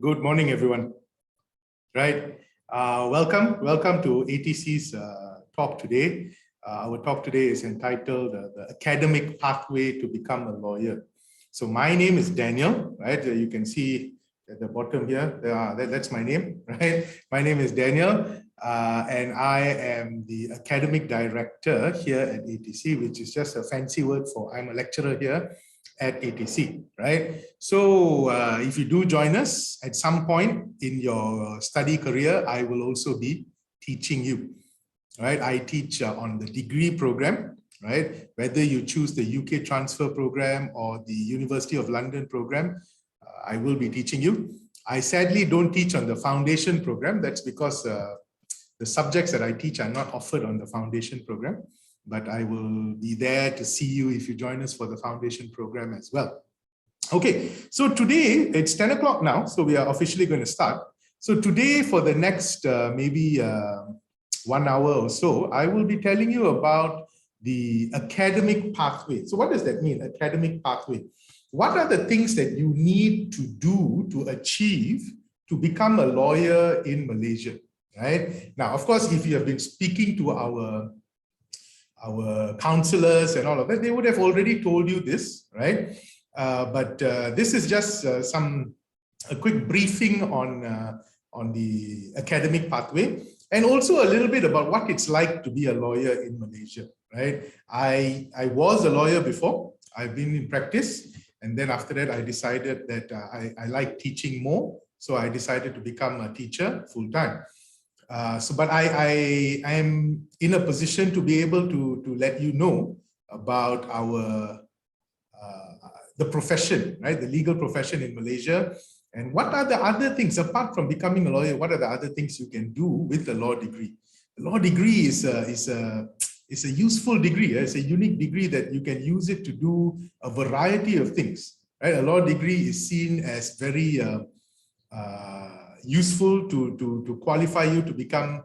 Good morning, everyone. Right. Welcome to ATC's talk today. Our talk today is entitled The Academic Pathway to Become a Lawyer. So my name is Daniel, right? You can see at the bottom here, that's my name, right? My name is Daniel, and I am the academic director here at ATC, which is just a fancy word for I'm a lecturer here at ATC, right? So if you do join us at some point in your study career, I will also be teaching you, right? I teach on the degree program, right? Whether you choose the UK transfer program or the University of London program, I will be teaching you. I sadly don't teach on the foundation program. That's because the subjects that I teach are not offered on the foundation program, but I will be there to see you if you join us for the foundation program as well. Okay, so today it's 10 o'clock now, so we are officially going to start. So today for the next maybe 1 hour or so, I will be telling you about the academic pathway. So what does that mean, academic pathway? What are the things that you need to do to achieve to become a lawyer in Malaysia, right? Now, of course, if you have been speaking to our counselors and all of that, they would have already told you this, right? But this is just a quick briefing on the academic pathway, and also a little bit about what it's like to be a lawyer in Malaysia, right? I was a lawyer before. I've been in practice, and then after that, I decided that I like teaching more, so I decided to become a teacher full-time. But I am in a position to be able to let you know about the profession, right? The legal profession in Malaysia, and what are the other things apart from becoming a lawyer. What are the other things you can do with a law degree? The law degree is a useful degree. It's a unique degree that you can use it to do a variety of things, right? A law degree is seen as very useful to qualify you to become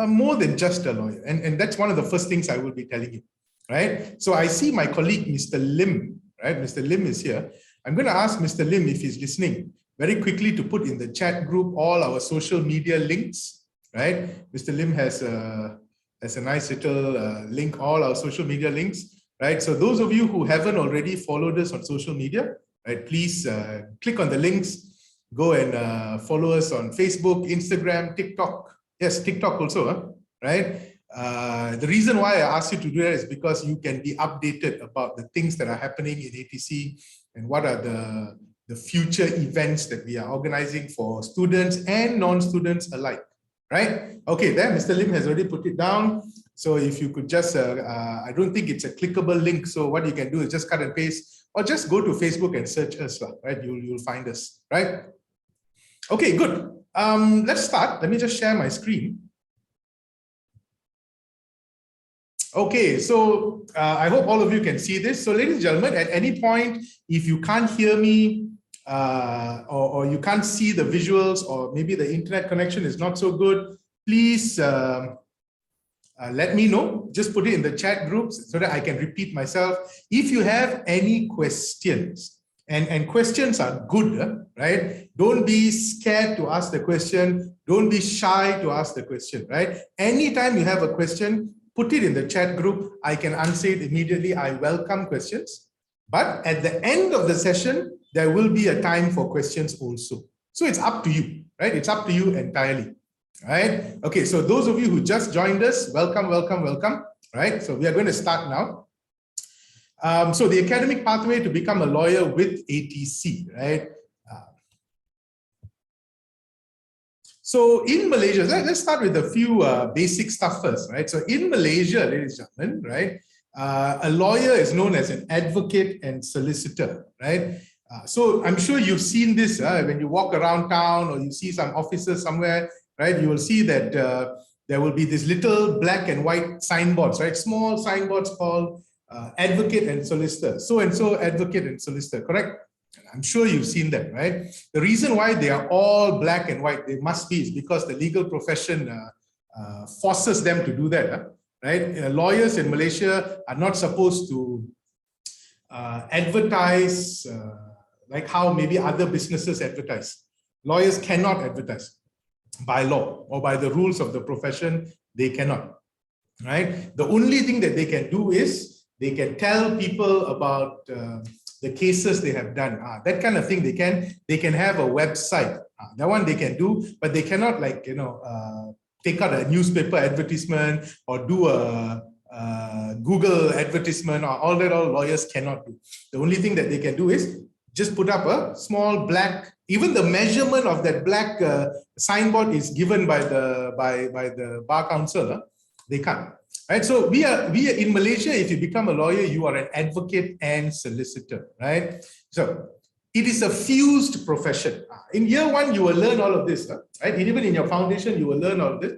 more than just a lawyer. And that's one of the first things I will be telling you, right? So I see my colleague, Mr. Lim, right? Mr. Lim is here. I'm going to ask Mr. Lim, if he's listening, very quickly to put in the chat group all our social media links, right? Mr. Lim has a nice little link, all our social media links, right? So those of you who haven't already followed us on social media, right, please click on the links. Go and follow us on Facebook, Instagram, TikTok. Yes, TikTok also, right? The reason why I asked you to do that is because you can be updated about the things that are happening in ATC and what are the future events that we are organizing for students and non-students alike, right? Okay, there, Mr. Lim has already put it down. So if you could just, I don't think it's a clickable link. So what you can do is just cut and paste, or just go to Facebook and search us, right? You'll find us, right? Okay, good. Let's start. Let me just share my screen. Okay, so I hope all of you can see this. So ladies and gentlemen, at any point, if you can't hear me or you can't see the visuals, or maybe the internet connection is not so good, please let me know. Just put it in the chat groups so that I can repeat myself. If you have any questions, and questions are good, right? Don't be scared to ask the question. Don't be shy to ask the question, right? Anytime you have a question, put it in the chat group. I can answer it immediately. I welcome questions. But at the end of the session, there will be a time for questions also. So it's up to you, right? It's up to you entirely, right? Okay, so those of you who just joined us, welcome, welcome, welcome, right? So we are going to start now. So the academic pathway to become a lawyer with ATC, right? So in Malaysia, let's start with a few basic stuff first, right? So in Malaysia, ladies and gentlemen, right, a lawyer is known as an advocate and solicitor, right? So I'm sure you've seen this when you walk around town or you see some offices somewhere, right? You will see that there will be these little black and white signboards, right? Small signboards called advocate and solicitor, so-and-so advocate and solicitor, correct? I'm sure you've seen that, right? The reason why they are all black and white, they must be, is because the legal profession forces them to do that, right? Lawyers in Malaysia are not supposed to advertise like how maybe other businesses advertise, Lawyers cannot advertise by law or by the rules of the profession. They cannot, right? The only thing that they can do is they can tell people about the cases they have done. That kind of thing they can. They can have a website. That one they can do, but they cannot, like, take out a newspaper advertisement or do a Google advertisement, or all that. All lawyers cannot do. The only thing that they can do is just put up a small black. Even the measurement of that black signboard is given by the bar council. They can't. Right, so we are in Malaysia. If you become a lawyer, you are an advocate and solicitor, right? So it is a fused profession. In year one, you will learn all of this, right? Even in your foundation, you will learn all of this.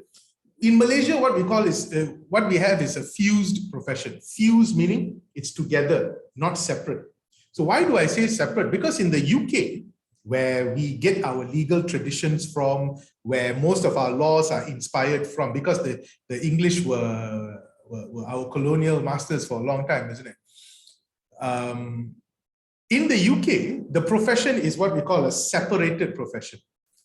In Malaysia, what we call is what we have is a fused profession. Fused meaning it's together, not separate. So why do I say separate? Because in the UK, where we get our legal traditions from, where most of our laws are inspired from, because the English were our colonial masters for a long time, isn't it? In the UK, the profession is what we call a separated profession.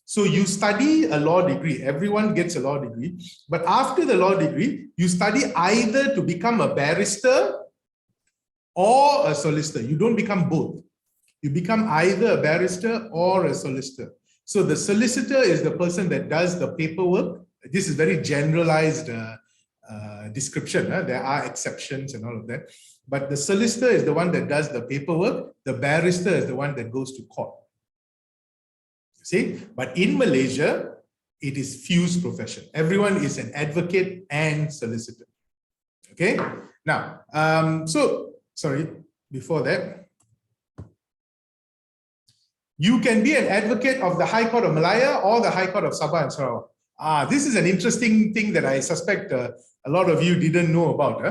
So you study a law degree, everyone gets a law degree, but after the law degree, you study either to become a barrister or a solicitor. You don't become both. You become either a barrister or a solicitor. So the solicitor is the person that does the paperwork. This is very generalized description. There are exceptions and all of that. But the solicitor is the one that does the paperwork. The barrister is the one that goes to court. See? But in Malaysia, it is fused profession. Everyone is an advocate and solicitor. Okay? Now, before that, you can be an advocate of the High Court of Malaya or the High Court of Sabah and Sarawak. This is an interesting thing that I suspect a lot of you didn't know about.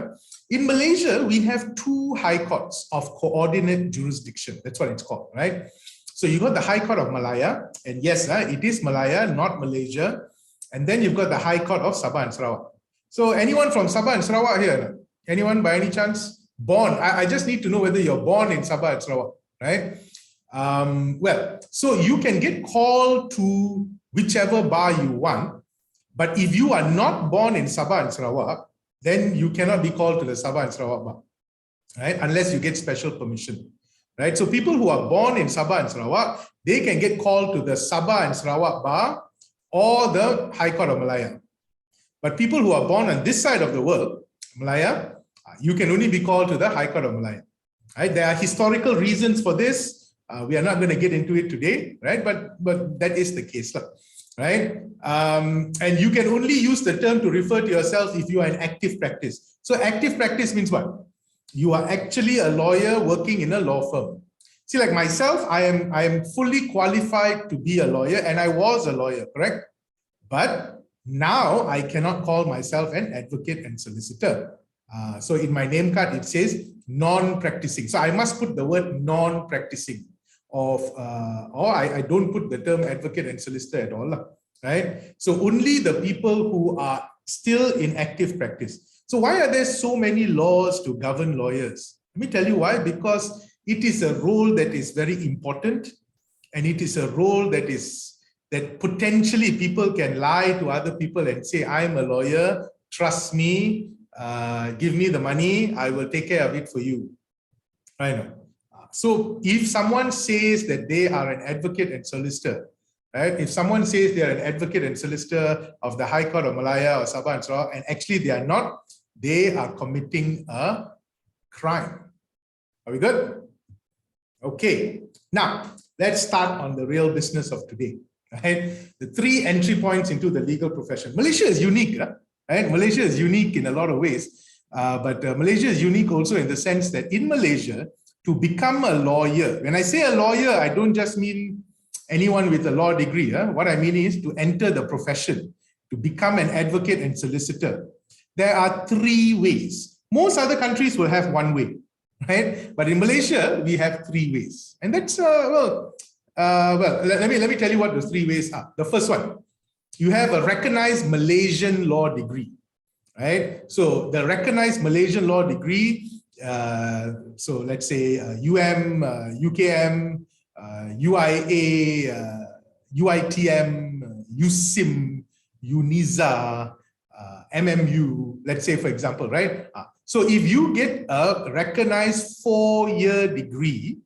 In Malaysia, we have two high courts of coordinate jurisdiction. That's what it's called, right? So you got the High Court of Malaya, and yes, it is Malaya, not Malaysia. And then you've got the High Court of Sabah and Sarawak. So anyone from Sabah and Sarawak here? Anyone by any chance? Born? I just need to know whether you're born in Sabah and Sarawak, right? Well, so you can get called to whichever bar you want, but if you are not born in Sabah and Sarawak, then you cannot be called to the Sabah and Sarawak bar, right? Unless you get special permission, right? So people who are born in Sabah and Sarawak, they can get called to the Sabah and Sarawak bar or the High Court of Malaya. But people who are born on this side of the world, Malaya, you can only be called to the High Court of Malaya, right? There are historical reasons for this. We are not going to get into it today, right? But that is the case, right? And you can only use the term to refer to yourself if you are in active practice. So active practice means what? You are actually a lawyer working in a law firm. See, like myself, I am fully qualified to be a lawyer, and I was a lawyer, correct? But now I cannot call myself an advocate and solicitor. So in my name card, it says non-practicing. So I must put the word non-practicing. Or I don't put the term advocate and solicitor at all, right? So only the people who are still in active practice. So why are there so many laws to govern lawyers? Let me tell you why. Because it is a role that is very important, and it is a role that potentially people can lie to other people and say, I'm a lawyer, trust me, give me the money, I will take care of it for you. I know. So if someone says that they are an advocate and solicitor, right? If someone says they are an advocate and solicitor of the High Court of Malaya or Sabah and Sarawak, and actually they are not, they are committing a crime. Are we good? Okay. Now, let's start on the real business of today, right? The 3 entry points into the legal profession. Malaysia is unique, right? Malaysia is unique in a lot of ways, but Malaysia is unique also in the sense that in Malaysia, to become a lawyer, when I say a lawyer, I don't just mean anyone with a law degree. What I mean is to enter the profession, to become an advocate and solicitor. There are 3 ways. Most other countries will have 1 way, right? But in Malaysia, we have 3 ways. And that's, let me tell you what those 3 ways are. The first one, you have a recognized Malaysian law degree, right? So the recognized Malaysian law degree, so let's say UM, UKM, UIA, UITM, USIM, UNISA, MMU, let's say, for example, right? So if you get a recognized 4-year degree,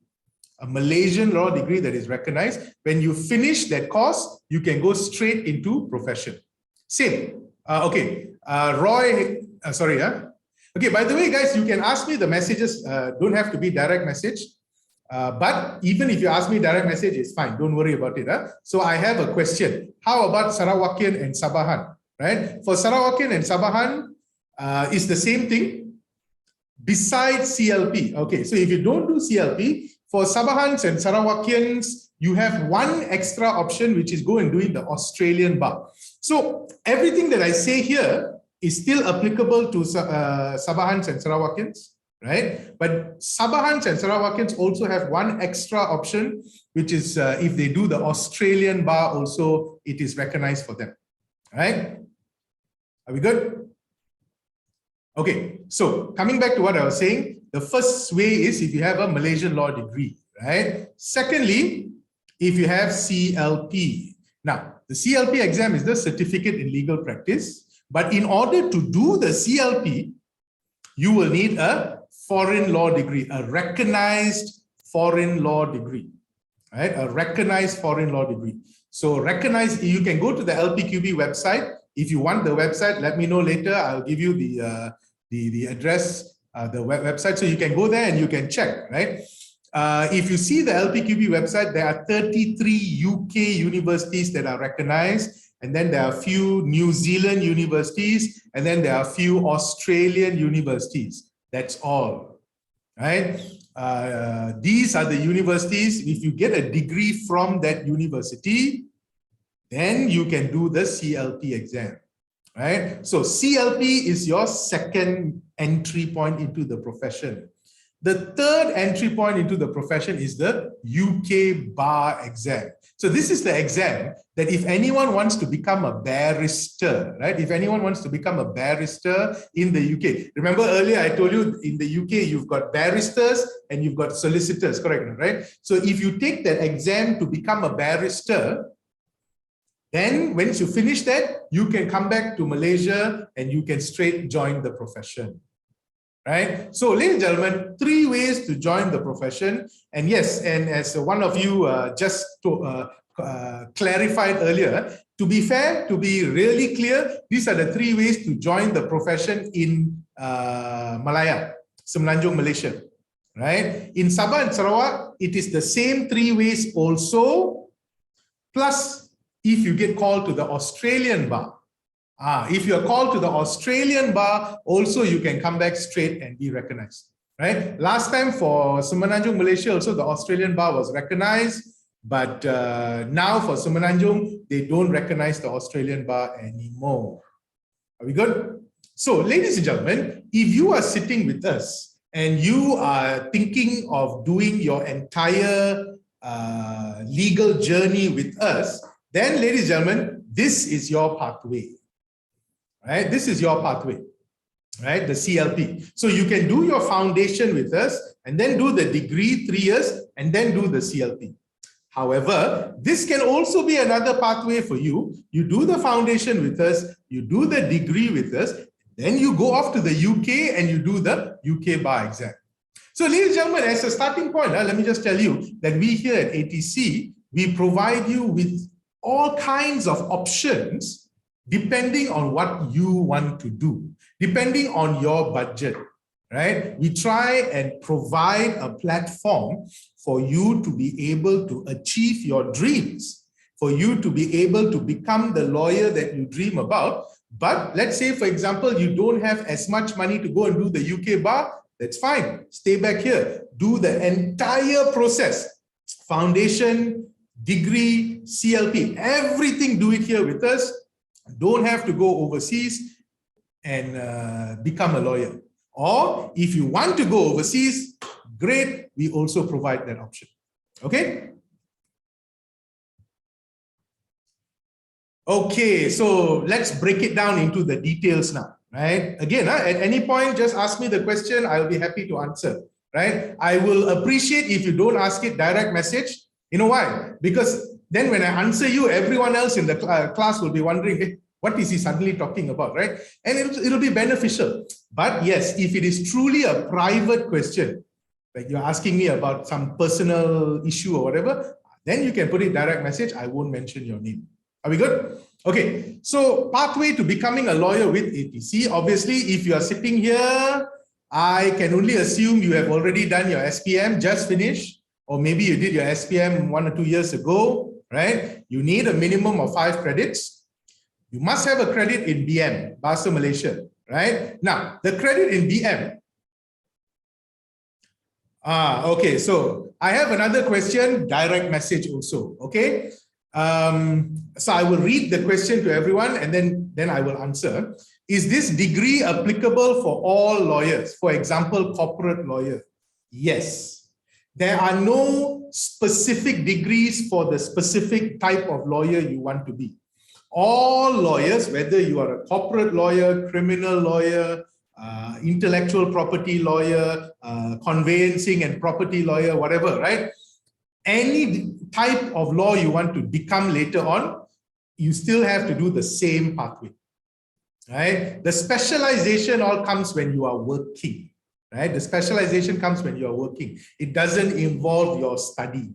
a Malaysian law degree that is recognized, when you finish that course, you can go straight into profession. Same. Okay. Roy, sorry. Okay, by the way, guys, you can ask me the messages. Don't have to be direct message. But even if you ask me direct message, it's fine. Don't worry about it. So I have a question. How about Sarawakian and Sabahan? Right? For Sarawakian and Sabahan, it's the same thing besides CLP. Okay, so if you don't do CLP, for Sabahans and Sarawakians, you have one extra option, which is go and doing the Australian bar. So everything that I say here is still applicable to Sabahans and Sarawakians, right? But Sabahans and Sarawakians also have one extra option, which is if they do the Australian bar also, it is recognized for them, right? Are we good? Okay, so coming back to what I was saying, the first way is if you have a Malaysian law degree, right? Secondly, if you have CLP. Now, the CLP exam is the Certificate in Legal Practice, but in order to do the CLP, you will need a foreign law degree, a recognized foreign law degree, right? A recognized foreign law degree. So recognized, you can go to the LPQB website. If you want the website, let me know later. I'll give you the address, the website, so you can go there and you can check, right? If you see the LPQB website, there are 33 UK universities that are recognized, and then there are a few New Zealand universities, and then there are a few Australian universities. That's all, right? These are the universities. If you get a degree from that university, then you can do the CLP exam, right? So CLP is your second entry point into the profession. The third entry point into the profession is the UK bar exam. So this is the exam that if anyone wants to become a barrister, right? If anyone wants to become a barrister in the UK, remember earlier I told you in the UK, you've got barristers and you've got solicitors, correct, right? So if you take that exam to become a barrister, then once you finish that, you can come back to Malaysia and you can straight join the profession, right? So ladies and gentlemen, 3 ways to join the profession. And yes, and as one of you just clarified earlier, to be fair, to be really clear, these are the 3 ways to join the profession in Malaya, Semenanjung, Malaysia, right? In Sabah and Sarawak, it is the same 3 ways also, plus if you get called to the Australian bar. If you're called to the Australian bar, also you can come back straight and be recognized, right? Last time for Semenanjung, Malaysia, also the Australian bar was recognized, but now for Semenanjung, they don't recognize the Australian bar anymore. Are we good? So ladies and gentlemen, if you are sitting with us and you are thinking of doing your entire legal journey with us, then ladies and gentlemen, this is your pathway. Right? This is your pathway, right? The CLP. So you can do your foundation with us and then do the degree 3 years and then do the CLP. However, this can also be another pathway for you. You do the foundation with us, you do the degree with us, then you go off to the UK and you do the UK bar exam. So ladies and gentlemen, as a starting point, let me just tell you that we here at ATC, we provide you with all kinds of options depending on what you want to do, depending on your budget, right? We try and provide a platform for you to be able to achieve your dreams, for you to be able to become the lawyer that you dream about. But let's say, for example, you don't have as much money to go and do the UK bar, that's fine. Stay back here. Do the entire process, foundation, degree, CLP, everything, do it here with us. Don't have to go overseas and become a lawyer. Or if you want to go overseas, great, we also provide that option. Okay? Okay, so let's break it down into the details now, right? Again, at any point, just ask me the question. I'll be happy to answer, right? I will appreciate if you don't ask it direct message. You know why? Because then when I answer you, everyone else in the class will be wondering, hey, what is he suddenly talking about, right? And it'll be beneficial. But yes, if it is truly a private question, like you're asking me about some personal issue or whatever, then you can put it direct message. I won't mention your name. Are we good? Okay, so pathway to becoming a lawyer with ATC. Obviously, if you are sitting here, I can only assume you have already done your SPM, just finished, or maybe you did your SPM 1 or 2 years ago, right? You need a minimum of 5 credits. You must have a credit in BM, Bahasa Malaysia, right? Now, the credit in BM. Okay, so I have another question, direct message also, okay? So I will read the question to everyone and then I will answer. Is this degree applicable for all lawyers? For example, corporate lawyer? Yes. There are no specific degrees for the specific type of lawyer you want to be. All lawyers, whether you are a corporate lawyer, criminal lawyer, intellectual property lawyer, conveyancing and property lawyer, whatever, right? Any type of law you want to become later on, you still have to do the same pathway, right? The specialization all comes when you are working, right? The specialization comes when you are working. It doesn't involve your study,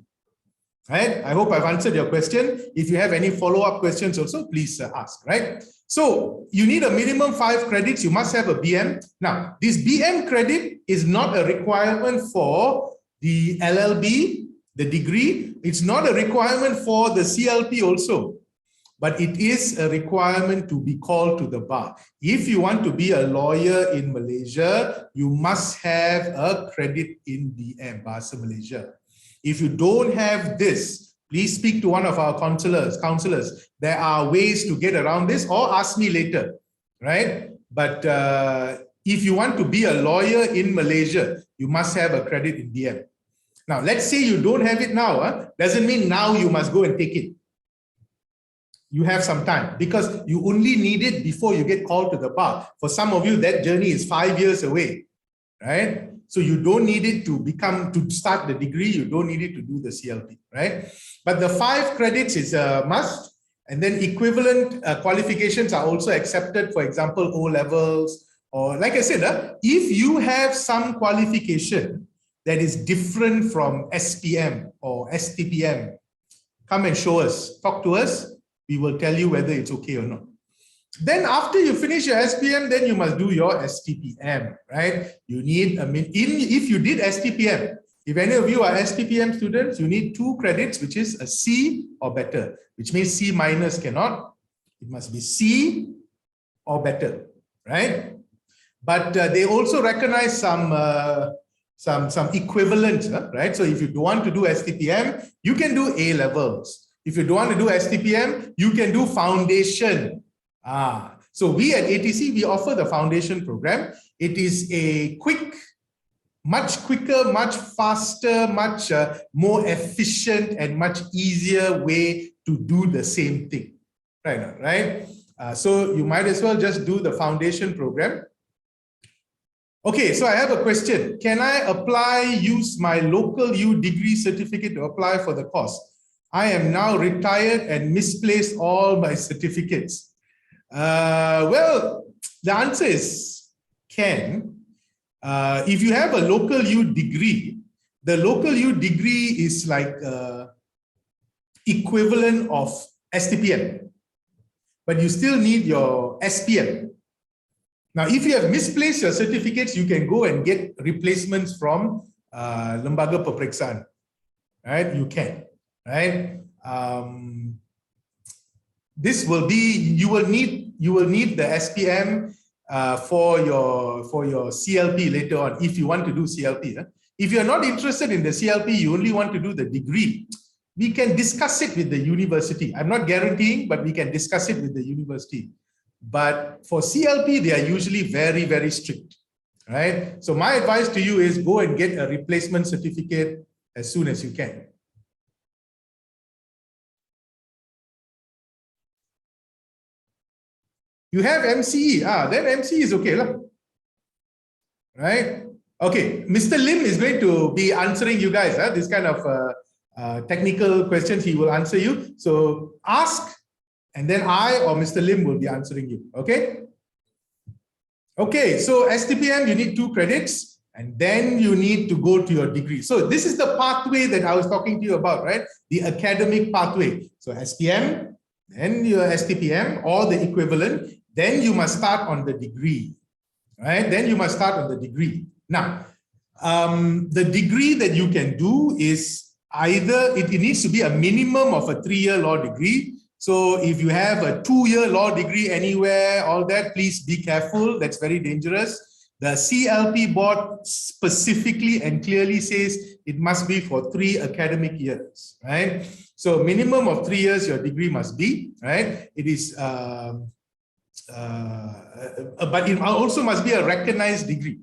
right? I hope I've answered your question. If you have any follow-up questions also, please ask, right? So you need a minimum 5 credits. You must have a BM. Now, this BM credit is not a requirement for the LLB, the degree. It's not a requirement for the CLP also, but it is a requirement to be called to the bar. If you want to be a lawyer in Malaysia, you must have a credit in BM, Bahasa Malaysia. If you don't have this, please speak to one of our counselors. There are ways to get around this, or ask me later, right? But if you want to be a lawyer in Malaysia, you must have a credit in BM. Now, let's say you don't have it now. Doesn't mean now you must go and take it. You have some time, because you only need it before you get called to the bar. For some of you, that journey is 5 years away, right? So you don't need it to start the degree. You don't need it to do the CLP, right? But the 5 credits is a must. And then equivalent qualifications are also accepted. For example, O levels, or like I said, if you have some qualification that is different from SPM or STPM, come and show us, talk to us. We will tell you whether it's okay or not. Then after you finish your SPM, then you must do your STPM, right? You need, if you did STPM, if any of you are STPM students, you need 2 credits, which is a C or better, which means C minus cannot. It must be C or better, right? But they also recognize some equivalents, right? So if you don't want to do STPM, you can do A levels. If you don't want to do STPM, you can do foundation. So we at ATC, we offer the foundation program. It is a quick, much quicker, much faster, much more efficient and much easier way to do the same thing, right? So you might as well just do the foundation program. Okay, so I have a question. Can I use my local U degree certificate to apply for the course? I am now retired and misplaced all my certificates. Well, the answer is can. If you have a local U degree, the local U degree is like equivalent of STPM, but you still need your SPM. Now, if you have misplaced your certificates, you can go and get replacements from Lembaga Peperiksaan, right? You can, right? This will be, you will need the SPM for your CLP later on, if you want to do CLP. If you're not interested in the CLP, you only want to do the degree, we can discuss it with the university. I'm not guaranteeing, but we can discuss it with the university. But for CLP, they are usually very, very strict, right? So my advice to you is go and get a replacement certificate as soon as you can. You have MCE, then MCE is okay, right? Okay, Mr. Lim is going to be answering you guys, this kind of technical questions, he will answer you. So ask, and then I or Mr. Lim will be answering you. Okay? Okay, so STPM, you need 2 credits, and then you need to go to your degree. So this is the pathway that I was talking to you about, right? The academic pathway. So SPM, then your STPM or the equivalent, then you must start on the degree, right? Then you must start on the degree. Now, the degree that you can do is either, it needs to be a minimum of a 3-year law degree. So if you have a 2-year law degree anywhere, all that, please be careful. That's very dangerous. The CLP board specifically and clearly says it must be for 3 academic years, right? So minimum of 3 years your degree must be, right? It is, but it also must be a recognized degree,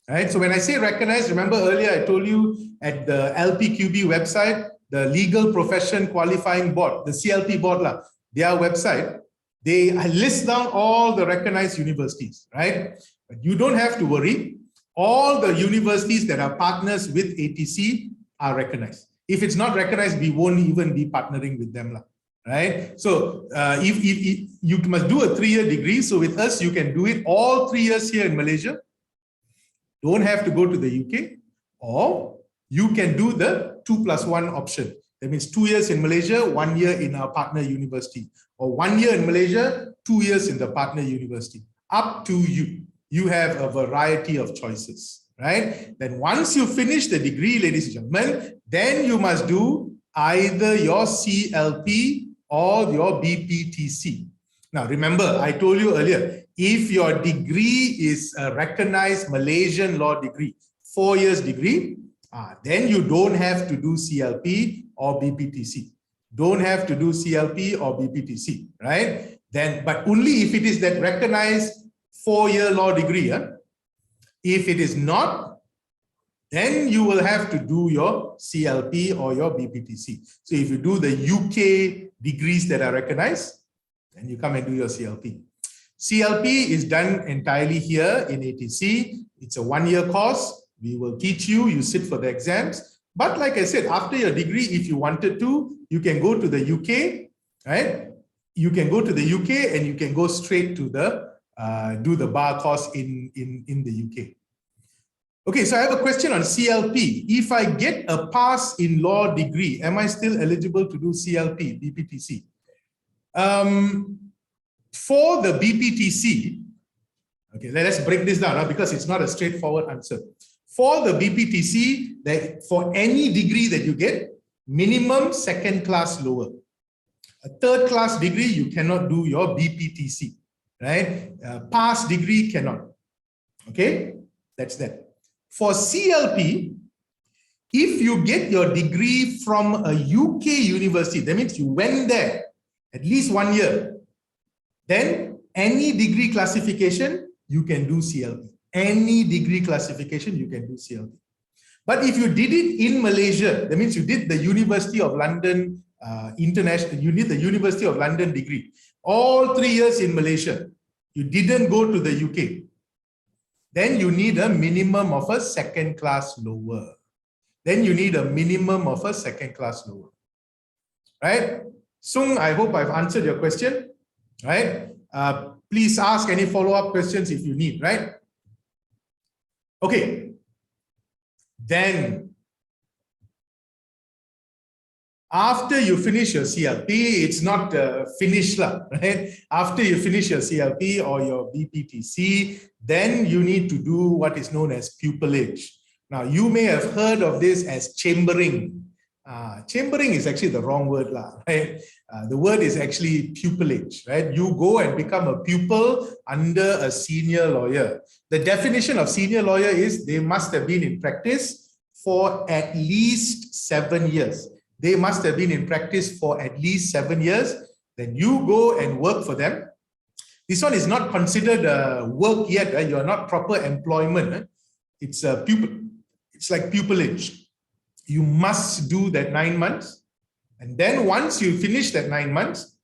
right? So when I say recognized, remember earlier I told you at the LPQB website, the Legal Profession Qualifying Board, the CLP board, their website, they list down all the recognized universities, right? But you don't have to worry. All the universities that are partners with ATC are recognized. If it's not recognized, we won't even be partnering with them, right? So if you must do a 3-year degree, so with us, you can do it all 3 years here in Malaysia. Don't have to go to the UK, or you can do the 2+1 option. That means 2 years in Malaysia, 1 year in our partner university, or 1 year in Malaysia, 2 years in the partner university. Up to you. You have a variety of choices, right? Then once you finish the degree, ladies and gentlemen, then you must do either your CLP or your BPTC. Now, remember, I told you earlier, if your degree is a recognized Malaysian law degree, 4 years degree, then you don't have to do CLP or BPTC. Don't have to do CLP or BPTC, right? Then, but only if it is that recognized 4-year law degree. If it is not, then you will have to do your CLP or your BPTC. So if you do the UK degrees that are recognized, then you come and do your CLP. CLP is done entirely here in ATC. It's a 1-year course. We will teach you, you sit for the exams. But like I said, after your degree, if you wanted to, you can go to the UK, right? You can go to the UK and you can go straight to the, do the bar course in the UK. Okay, so I have a question on CLP. If I get a pass in law degree, am I still eligible to do CLP, BPTC? For the BPTC, okay, let's break this down because it's not a straightforward answer. For the BPTC, for any degree that you get, minimum 2nd class lower. A 3rd class degree, you cannot do your BPTC, right? Pass degree cannot. Okay, that's that. For CLP, if you get your degree from a UK university, that means you went there at least 1 year, then any degree classification, you can do CLP. Any degree classification, you can do CLP. But if you did it in Malaysia, that means you did the University of London International, you did the University of London degree, all 3 years in Malaysia, you didn't go to the UK, then you need a minimum of a 2nd class lower. Then you need a minimum of a 2nd class lower. Right? Sung, I hope I've answered your question. Right? Please ask any follow-up questions if you need, right? Okay. Then, after you finish your CLP, it's not finished, right? After you finish your CLP or your BPTC, then you need to do what is known as pupillage. Now, you may have heard of this as chambering. Chambering is actually the wrong word, right? The word is actually pupillage, right? You go and become a pupil under a senior lawyer. The definition of senior lawyer is they must have been in practice for at least 7 years. They must have been in practice for at least 7 years. Then you go and work for them. This one is not considered work yet. You are not proper employment. It's a pupil. It's like pupillage. You must do that 9 months. And then once you finish that 9 months,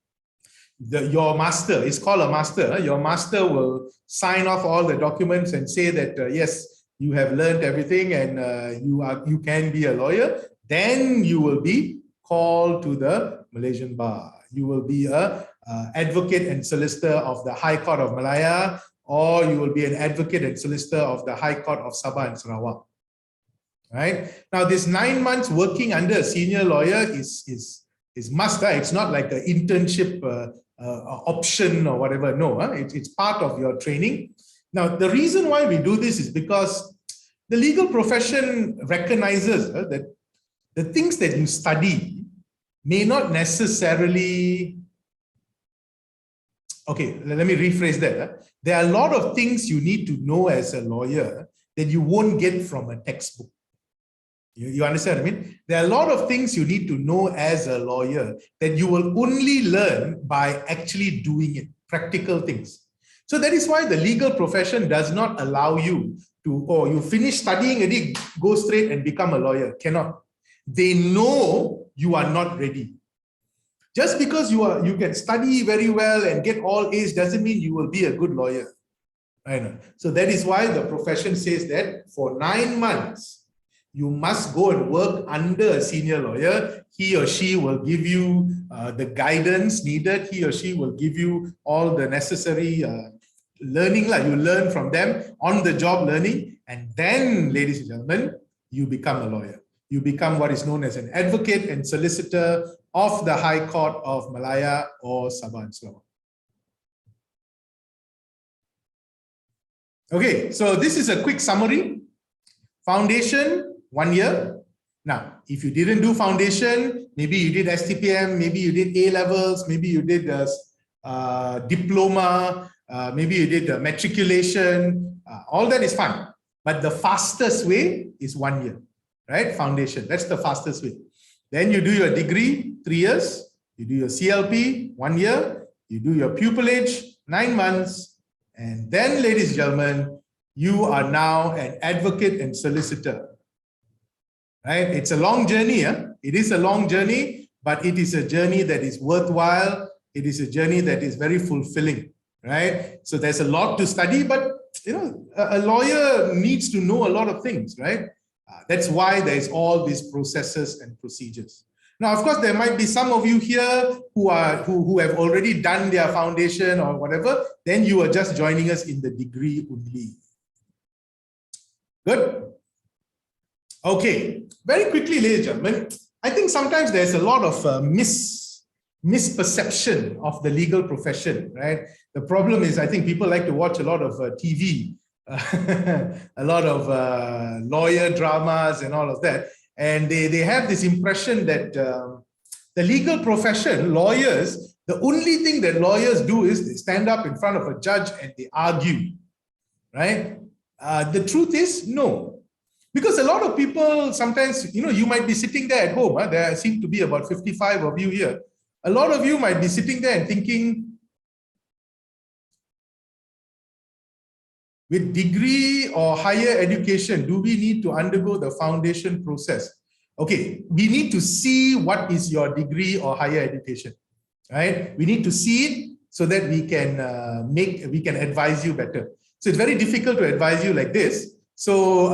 your master, it's called a master. Your master will sign off all the documents and say that, yes, you have learned everything and you can be a lawyer. Then you will be called to the Malaysian bar. You will be a advocate and solicitor of the High Court of Malaya, or you will be an advocate and solicitor of the High Court of Sabah and Sarawak. Right? Now, this 9 months working under a senior lawyer is must. It's not like an internship option or whatever. No, it's part of your training. Now, the reason why we do this is because the legal profession recognizes that the things that you study may not necessarily. Okay, let me rephrase that. There are a lot of things you need to know as a lawyer that you won't get from a textbook. You understand what I mean? There are a lot of things you need to know as a lawyer that you will only learn by actually doing it, practical things. So that is why the legal profession does not allow you to, oh, you finish studying and go straight and become a lawyer. Cannot. They know you are not ready. Just because you can study very well and get all A's doesn't mean you will be a good lawyer. I know. So that is why the profession says that for 9 months, you must go and work under a senior lawyer. He or she will give you the guidance needed. He or she will give you all the necessary learning. You learn from them, on-the-job learning. And then, ladies and gentlemen, you become a lawyer. You become what is known as an advocate and solicitor of the High Court of Malaya or Sabah and Sarawak. Okay, so this is a quick summary. Foundation, 1 year. Now, if you didn't do foundation, maybe you did STPM, maybe you did A levels, maybe you did diploma, maybe you did matriculation, all that is fine. But the fastest way is 1 year, right? Foundation, that's the fastest way. Then you do your degree, 3 years, you do your CLP, 1 year, you do your pupillage, 9 months, and then, ladies and gentlemen, you are now an advocate and solicitor. Right? It's a long journey. It is a long journey, but it is a journey that is worthwhile. It is a journey that is very fulfilling. Right? So there's a lot to study, but a lawyer needs to know a lot of things, right? That's why there's all these processes and procedures. Now, of course, there might be some of you here who have already done their foundation or whatever. Then you are just joining us in the degree only. Good. Okay, very quickly, ladies and gentlemen, I think sometimes there's a lot of misperception of the legal profession, right? The problem is, I think people like to watch a lot of TV, a lot of lawyer dramas and all of that. And they have this impression that the legal profession, lawyers, the only thing that lawyers do is they stand up in front of a judge and they argue, right? The truth is, no. Because a lot of people sometimes, you might be sitting there at home. There seem to be about 55 of you here. A lot of you might be sitting there and thinking, with degree or higher education, do we need to undergo the foundation process? Okay, we need to see what is your degree or higher education, right? We need to see it so that we can advise you better. So it's very difficult to advise you like this. So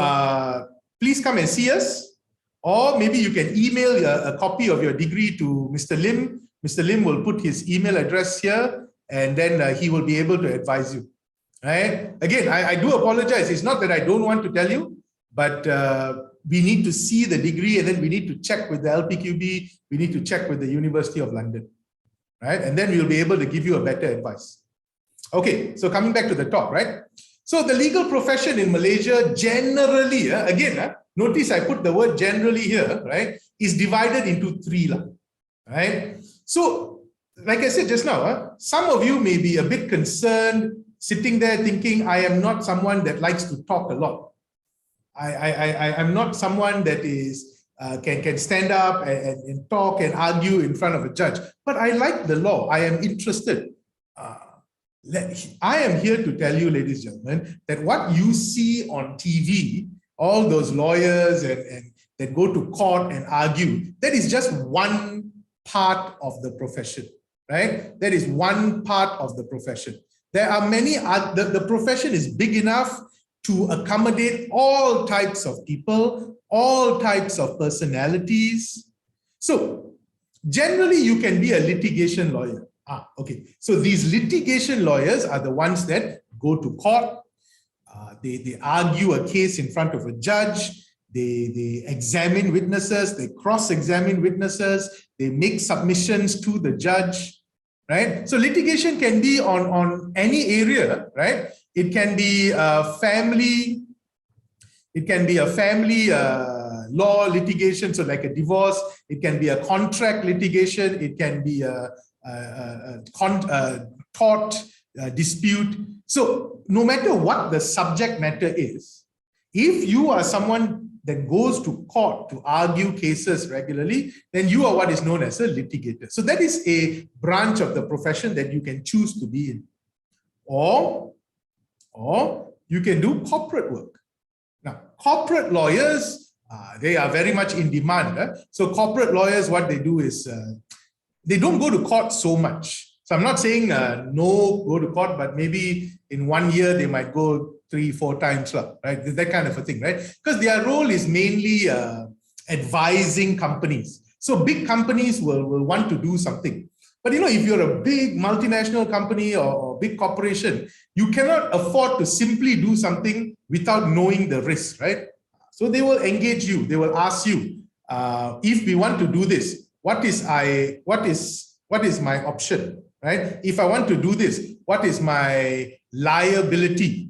please come and see us, or maybe you can email a copy of your degree to Mr. Lim. Mr. Lim will put his email address here, and then he will be able to advise you. Right? Again, I do apologize. It's not that I don't want to tell you, but we need to see the degree, and then we need to check with the LPQB. We need to check with the University of London, right? And then we'll be able to give you a better advice. Okay, so coming back to the top, right? So the legal profession in Malaysia generally, again, notice I put the word generally here, right, is divided into 3, right? So, like I said just now, some of you may be a bit concerned, sitting there thinking, I am not someone that likes to talk a lot. I'm not someone that is can stand up and talk and argue in front of a judge, but I like the law. I am interested. I am here to tell you, ladies and gentlemen, that what you see on TV, all those lawyers and that go to court and argue, that is just one part of the profession, right? That is one part of the profession. There are many, the profession is big enough to accommodate all types of people, all types of personalities. So Generally, you can be a litigation lawyer. Okay. So these litigation lawyers are the ones that go to court. They argue a case in front of a judge. They examine witnesses. They cross-examine witnesses. They make submissions to the judge. Right? So litigation can be on any area, right? It can be a family. It can be a family law litigation, so like a divorce. It can be a contract litigation. It can be a tort dispute. So no matter what the subject matter is, if you are someone that goes to court to argue cases regularly, then you are what is known as a litigator. So that is a branch of the profession that you can choose to be in. Or you can do corporate work. Now, corporate lawyers, they are very much in demand. So corporate lawyers, what they do is, they don't go to court so much. So I'm not saying no, go to court, but maybe in 1 year, they might go 3-4 times, right? That kind of a thing, right? Because their role is mainly advising companies. So big companies will want to do something. But if you're a big multinational company or big corporation, you cannot afford to simply do something without knowing the risk, right? So they will engage you. They will ask you, if we want to do this, what is my option, right? If I want to do this, what is my liability?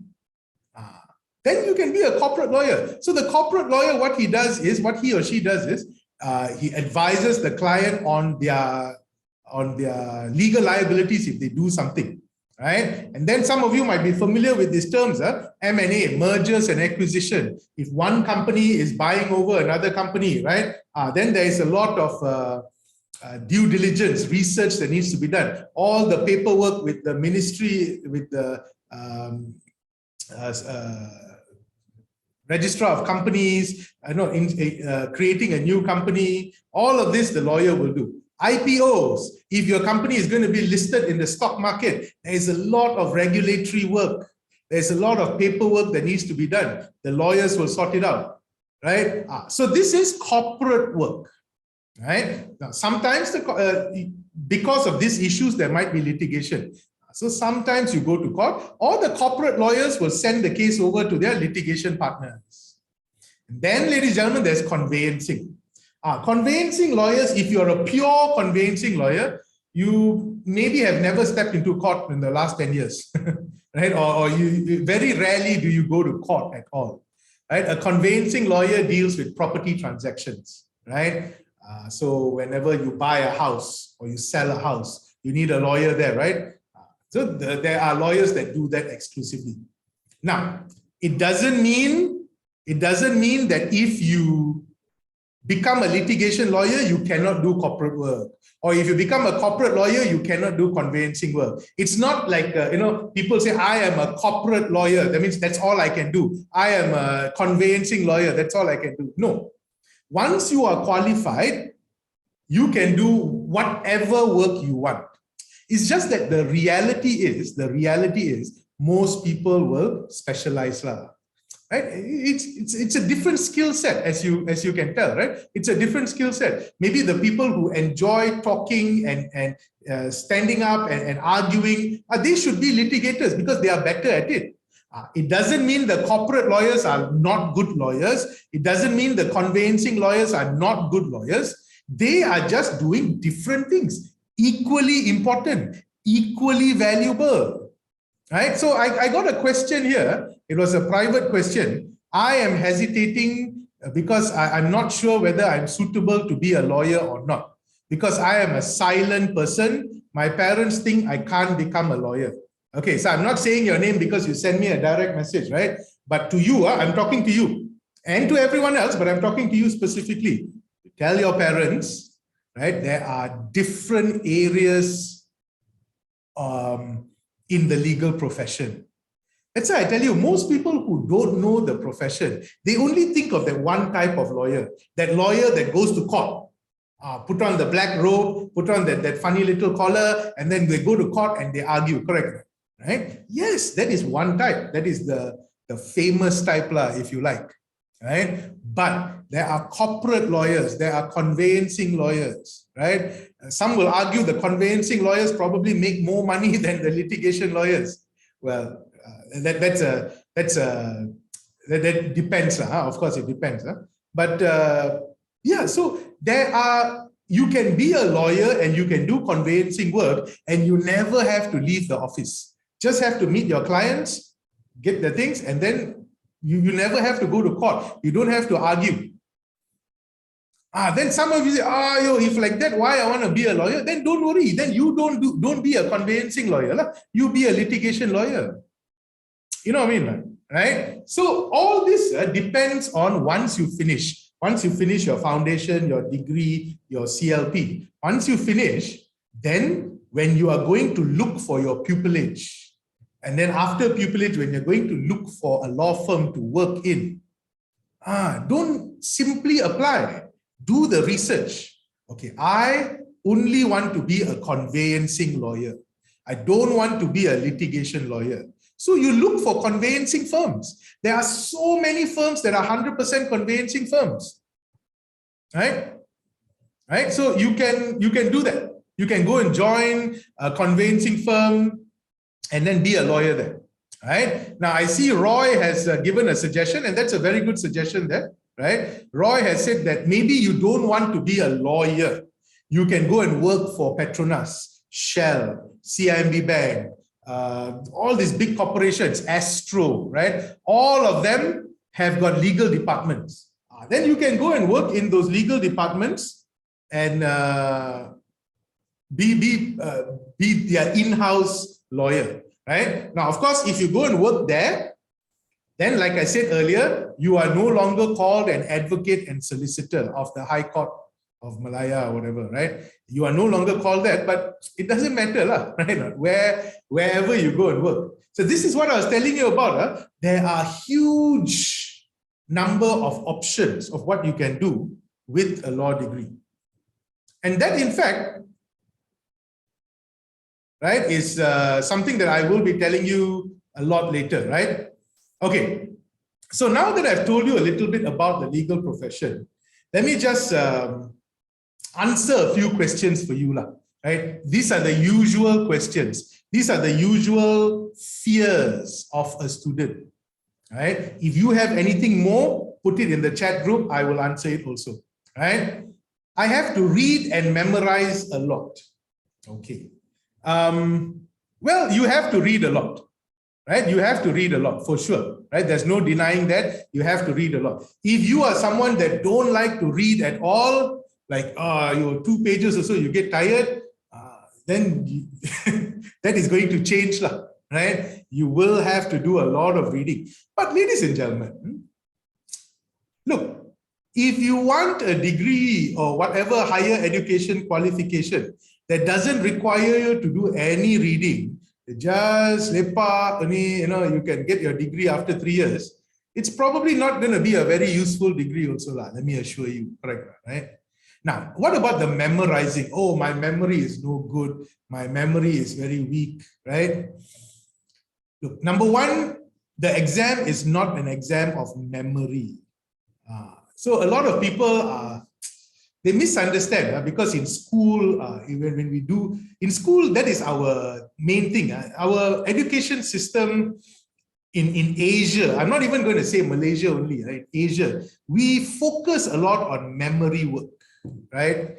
Then you can be a corporate lawyer. So the corporate lawyer, what he or she does is, he advises the client on their legal liabilities if they do something, right? And then some of you might be familiar with these terms, M&A, mergers and acquisition. If one company is buying over another company, right? Then there is a lot of due diligence, research that needs to be done. All the paperwork with the ministry, with the registrar of companies, creating a new company, all of this the lawyer will do. IPOs, if your company is going to be listed in the stock market, there is a lot of regulatory work. There's a lot of paperwork that needs to be done. The lawyers will sort it out, right? So this is corporate work, right? Now, sometimes because of these issues, there might be litigation. So sometimes you go to court, or the corporate lawyers will send the case over to their litigation partners. And then, ladies and gentlemen, there's conveyancing. Conveyancing lawyers, if you're a pure conveyancing lawyer, you maybe have never stepped into court in the last 10 years, right? Or you very rarely do you go to court at all, right? A conveyancing lawyer deals with property transactions, right? So whenever you buy a house or you sell a house, you need a lawyer there, right? So there are lawyers that do that exclusively. Now, it doesn't mean that if you become a litigation lawyer, you cannot do corporate work. Or if you become a corporate lawyer, you cannot do conveyancing work. It's not like, people say, I am a corporate lawyer. That means that's all I can do. I am a conveyancing lawyer. That's all I can do. No. Once you are qualified, you can do whatever work you want. It's just that the reality is most people will specialize, right? It's a different skill set, as you can tell, right? It's a different skill set. Maybe the people who enjoy talking and standing up and arguing, they should be litigators because they are better at it. It doesn't mean the corporate lawyers are not good lawyers. It doesn't mean the conveyancing lawyers are not good lawyers. They are just doing different things. Equally important, equally valuable, right? So I got a question here. It was a private question. I am hesitating because I'm not sure whether I'm suitable to be a lawyer or not. Because I am a silent person. My parents think I can't become a lawyer. Okay, so I'm not saying your name because you send me a direct message, right? But to you, I'm talking to you and to everyone else, but I'm talking to you specifically. Tell your parents, right? There are different areas in the legal profession. That's why I tell you, most people who don't know the profession, they only think of that one type of lawyer, that lawyer that goes to court, put on the black robe, put on that funny little collar, and then they go to court and they argue, correct? Right? Yes, that is one type. That is the famous type, if you like. right? But there are corporate lawyers, there are conveyancing lawyers, right? Some will argue the conveyancing lawyers probably make more money than the litigation lawyers. Well, that depends, huh? Of course it depends, huh? But yeah, so you can be a lawyer and you can do conveyancing work and you never have to leave the office. Just have to meet your clients, get the things, and then you never have to go to court. You don't have to argue. Then some of you say, if like that, why I want to be a lawyer? Then don't worry. Then you don't be a conveyancing lawyer. You be a litigation lawyer. You know what I mean, right? So all this depends on once you finish your foundation, your degree, your CLP. Once you finish, then when you are going to look for your pupillage, and then after pupillage, when you're going to look for a law firm to work in, don't simply apply. Do the research. Okay, I only want to be a conveyancing lawyer. I don't want to be a litigation lawyer. So you look for conveyancing firms. There are so many firms that are 100% conveyancing firms, right? Right. So you can do that. You can go and join a conveyancing firm and then be a lawyer there, right? Now I see Roy has given a suggestion, and that's a very good suggestion there, right? Roy has said that maybe you don't want to be a lawyer. You can go and work for Petronas, Shell, CIMB Bank, all these big corporations, Astro, right? All of them have got legal departments. Then you can go and work in those legal departments and be their in-house lawyer, right? Now, of course, if you go and work there, then like I said earlier, you are no longer called an advocate and solicitor of the High Court of Malaya or whatever, right? You are no longer called that, but it doesn't matter, right? Wherever you go and work. So this is what I was telling you about. There are huge number of options of what you can do with a law degree. And that, in fact, right, is something that I will be telling you a lot later, right? Okay, so now that I've told you a little bit about the legal profession, let me just answer a few questions for you, right? These are the usual questions. These are the usual fears of a student, right? If you have anything more, put it in the chat group. I will answer it also, right? I have to read and memorize a lot. Okay. Well, you have to read a lot, right? You have to read a lot for sure, right? There's no denying that. You have to read a lot. If you are someone that don't like to read at all, like you're 2 pages or so, you get tired, then that is going to change, right? You will have to do a lot of reading. But ladies and gentlemen, look, if you want a degree or whatever higher education qualification that doesn't require you to do any reading, just lepak, you can get your degree after 3 years, it's probably not going to be a very useful degree also, let me assure you, correct, right? Now, what about the memorizing? Oh, my memory is no good. My memory is very weak, right? Look, number one, the exam is not an exam of memory. So a lot of people, they misunderstand because in school, when we do, in school, that is our main thing. Our education system in Asia, I'm not even going to say Malaysia only, right? Asia, we focus a lot on memory work, right?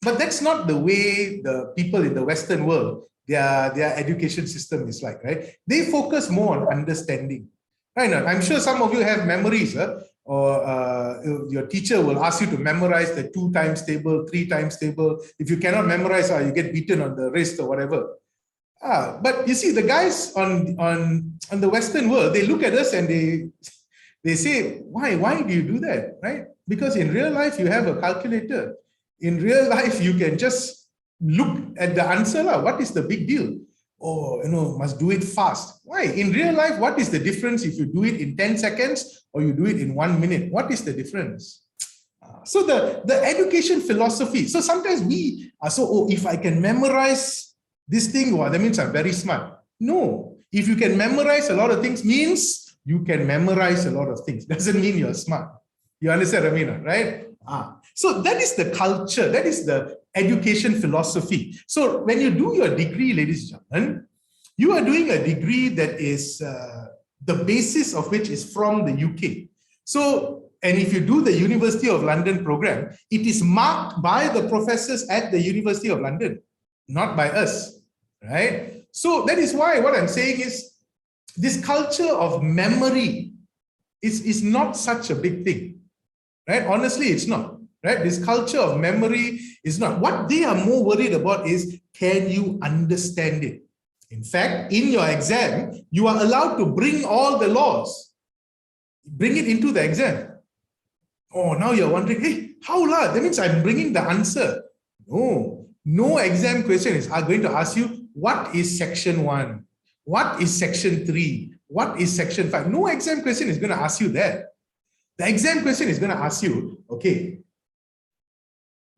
But that's not the way the people in the Western world, their education system is like, right? They focus more on understanding. Right? I'm sure some of you have memories, or your teacher will ask you to memorize the 2 times table, 3 times table. If you cannot memorize, you get beaten on the wrist or whatever. But you see, the guys on the Western world, they look at us and they say, why do you do that, right? Because in real life, you have a calculator. In real life, you can just look at the answer. What is the big deal? Oh, must do it fast. Why? In real life, what is the difference if you do it in 10 seconds or you do it in 1 minute? What is the difference? So the education philosophy. So sometimes we are if I can memorize this thing, that means I'm very smart. No. If you can memorize a lot of things means you can memorize a lot of things. Doesn't mean you're smart. You understand what I mean, right? So that is the culture, that is the education philosophy. So when you do your degree, ladies and gentlemen, you are doing a degree that is the basis of which is from the UK. So, and if you do the University of London program, it is marked by the professors at the University of London, not by us, right? So that is why what I'm saying is this culture of memory is not such a big thing, right? Honestly, it's not, right? This culture of memory is not. What they are more worried about is, can you understand it? In fact, in your exam, you are allowed to bring all the laws, bring it into the exam. Oh, now you're wondering, hey, how lah? That means I'm bringing the answer. No exam question is going to ask you, what is section 1? What is section 3? What is section 5? No exam question is going to ask you that. The exam question is going to ask you, okay,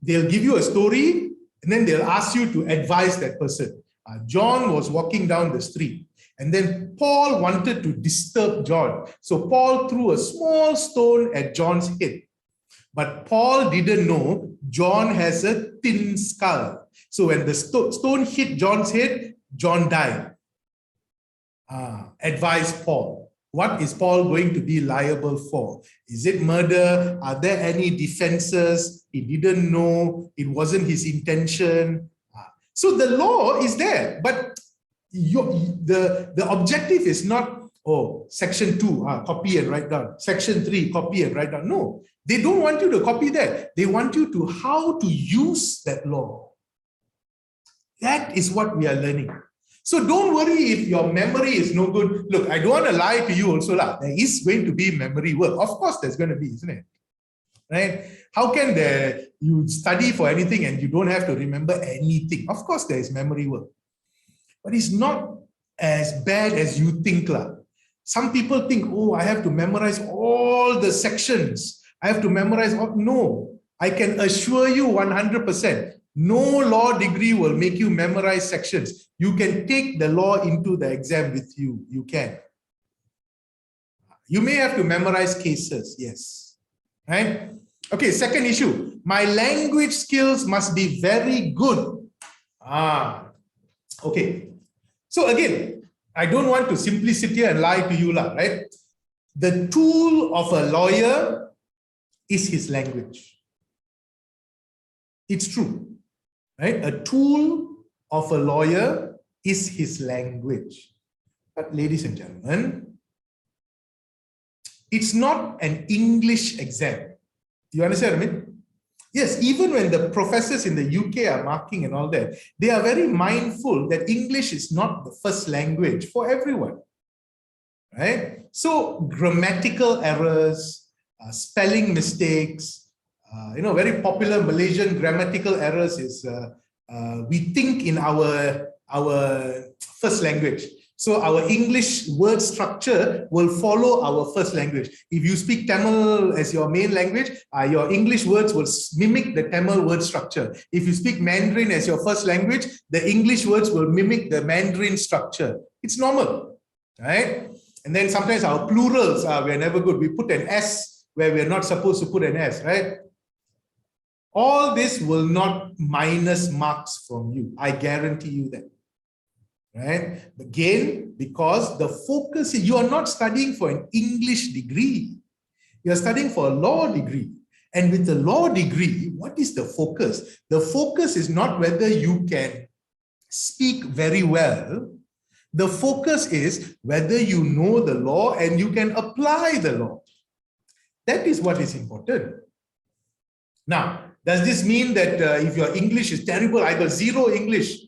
they'll give you a story and then they'll ask you to advise that person. John was walking down the street and then Paul wanted to disturb John. So Paul threw a small stone at John's head. But Paul didn't know John has a thin skull. So when the stone hit John's head, John died. Advise Paul. What is Paul going to be liable for? Is it murder? Are there any defenses? He didn't know. It wasn't his intention. So the law is there, but the objective is not, oh, section 2, copy and write down. Section 3, copy and write down. No, they don't want you to copy that. They want you to how to use that law. That is what we are learning. So don't worry if your memory is no good. Look, I don't want to lie to you also. There is going to be memory work. Of course, there's going to be, isn't it? Right? How can you study for anything and you don't have to remember anything? Of course, there is memory work. But it's not as bad as you think. Some people think, oh, I have to memorize all the sections. I have to memorize all. No, I can assure you 100%. No law degree will make you memorize sections. You can take the law into the exam with you. You can. You may have to memorize cases, yes. Right? Okay, second issue. My language skills must be very good. Okay. So again, I don't want to simply sit here and lie to you, right? The tool of a lawyer is his language. It's true. Right? A tool of a lawyer is his language. But ladies and gentlemen, it's not an English exam. You understand what I mean? Yes, even when the professors in the UK are marking and all that, they are very mindful that English is not the first language for everyone. Right? So grammatical errors, spelling mistakes, very popular Malaysian grammatical errors is we think in our first language. So our English word structure will follow our first language. If you speak Tamil as your main language, your English words will mimic the Tamil word structure. If you speak Mandarin as your first language, the English words will mimic the Mandarin structure. It's normal, right? And then sometimes our plurals, we're never good. We put an S where we're not supposed to put an S, right? All this will not minus marks from you. I guarantee you that. Right? Again, because the focus is you are not studying for an English degree. You are studying for a law degree. And with the law degree, what is the focus? The focus is not whether you can speak very well. The focus is whether you know the law and you can apply the law. That is what is important. Now, does this mean that if your English is terrible, I got zero English,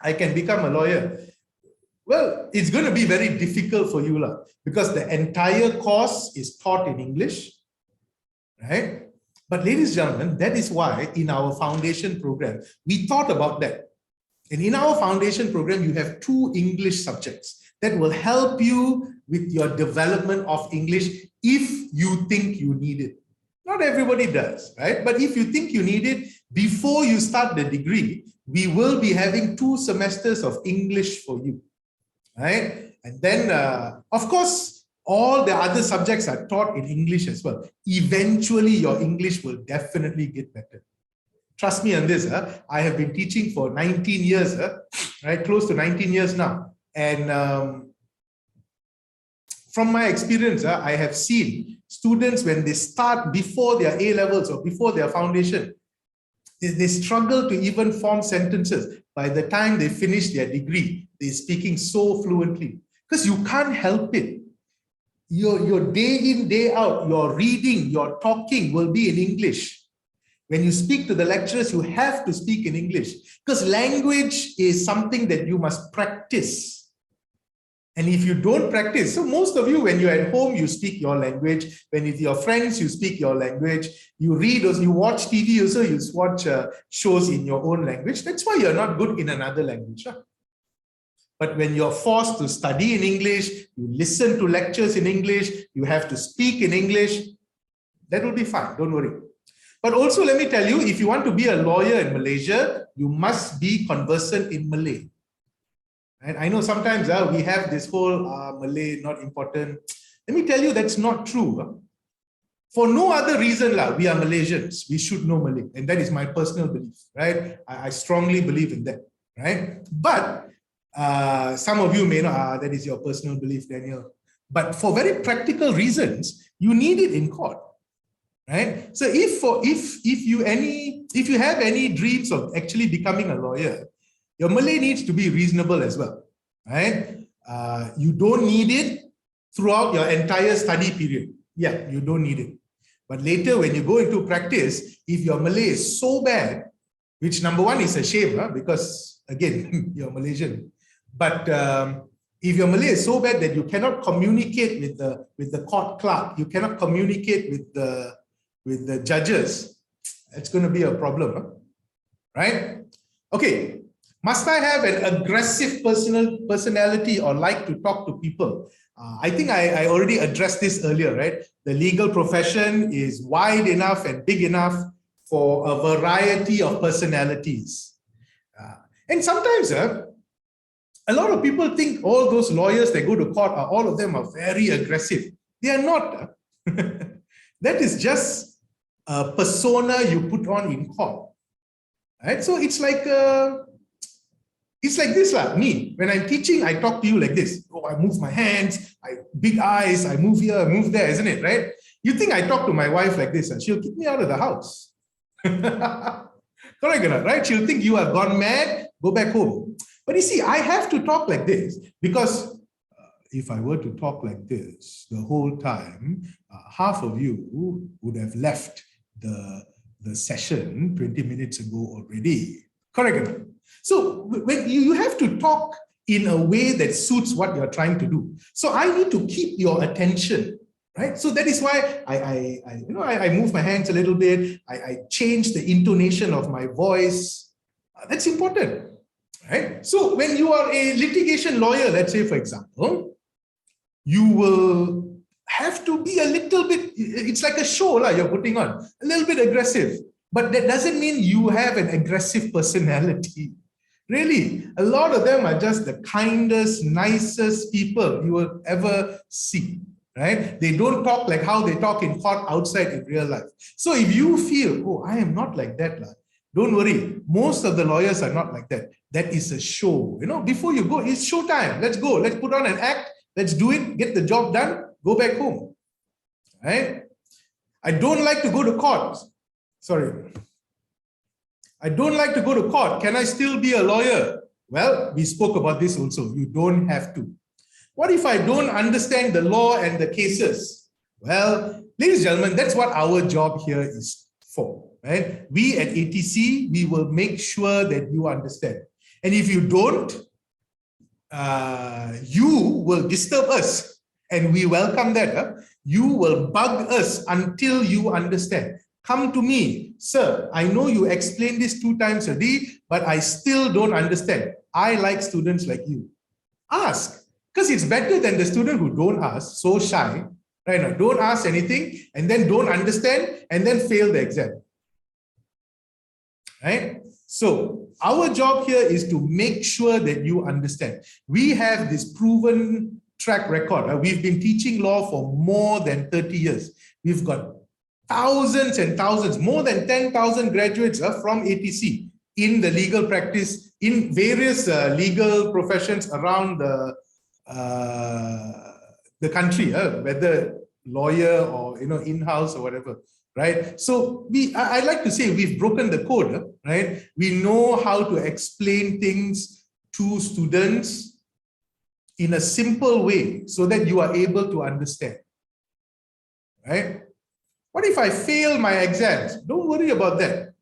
I can become a lawyer? Well, it's going to be very difficult for you because the entire course is taught in English, right? But ladies and gentlemen, that is why in our foundation program, we thought about that. And in our foundation program, you have 2 English subjects that will help you with your development of English if you think you need it. Not everybody does, right? But if you think you need it, before you start the degree, we will be having 2 semesters of English for you, right? And then, of course, All the other subjects are taught in English as well. Eventually, your English will definitely get better. Trust me on this. I have been teaching for 19 years, right? Close to 19 years now. And from my experience, I have seen students when they start before their A-levels or before their foundation, they struggle to even form sentences. By the time they finish their degree, they're speaking so fluently because you can't help it. Your day in, day out, your reading, your talking will be in English. When you speak to the lecturers, you have to speak in English because language is something that you must practice. And if you don't practice, so most of you, when you're at home, you speak your language. When with your friends, you speak your language. You read or you watch TV also, you watch shows in your own language. That's why you're not good in another language. Huh? But when you're forced to study in English, you listen to lectures in English, you have to speak in English, that will be fine, don't worry. But also, let me tell you, if you want to be a lawyer in Malaysia, you must be conversant in Malay. And I know sometimes we have this whole Malay not important. Let me tell you, that's not true. Huh? For no other reason, we are Malaysians. We should know Malay. And that is my personal belief, right? I strongly believe in that, right? But some of you may not, that is your personal belief, Daniel. But for very practical reasons, you need it in court, right? So if you have any dreams of actually becoming a lawyer, your Malay needs to be reasonable as well, right? You don't need it throughout your entire study period. Yeah, you don't need it. But later when you go into practice, if your Malay is so bad, which number one is a shame, because again, you're Malaysian. But if your Malay is so bad that you cannot communicate with the court clerk, you cannot communicate with the judges, it's going to be a problem, right? Okay. Must I have an aggressive personality or like to talk to people? I think I already addressed this earlier, right? The legal profession is wide enough and big enough for a variety of personalities. And sometimes a lot of people think all those lawyers that go to court, all of them are very aggressive. They are not. That is just a persona you put on in court. Right? So it's like this, me. When I'm teaching, I talk to you like this. Oh, I move my hands, big eyes, I move here, I move there, isn't it, right? You think I talk to my wife like this, and she'll kick me out of the house. Correct or not, right? She'll think you are gone mad, go back home. But you see, I have to talk like this because if I were to talk like this the whole time, half of you would have left the session 20 minutes ago already. Correct or not? So when you have to talk in a way that suits what you're trying to do. So I need to keep your attention, right? So that is why I move my hands a little bit. I change the intonation of my voice. That's important, right? So when you are a litigation lawyer, let's say, for example, you will have to be a little bit, it's like a show you're putting on, a little bit aggressive. But that doesn't mean you have an aggressive personality. Really, a lot of them are just the kindest, nicest people you will ever see, right? They don't talk like how they talk in court outside in real life. So if you feel, oh, I am not like that, don't worry. Most of the lawyers are not like that. That is a show. Before you go, it's show time. Let's go. Let's put on an act. Let's do it. Get the job done. Go back home, right? I don't like to go to court. Sorry. I don't like to go to court. Can I still be a lawyer? Well, we spoke about this also. You don't have to. What if I don't understand the law and the cases? Well, ladies and gentlemen, that's what our job here is for, right? We at ATC, we will make sure that you understand. And if you don't, you will disturb us. And we welcome that. You will bug us until you understand. Come to me, sir, I know you explained this 2 times a day, but I still don't understand. I like students like you. Ask, because it's better than the student who don't ask, so shy, right? Now, don't ask anything and then don't understand and then fail the exam, right? So our job here is to make sure that you understand. We have this proven track record. We've been teaching law for more than 30 years. We've got thousands and thousands, more than 10,000 graduates from ATC in the legal practice, in various legal professions around the country, whether lawyer or in-house or whatever, right? So I like to say we've broken the code, right? We know how to explain things to students in a simple way so that you are able to understand, right? What if I fail my exams? Don't worry about that.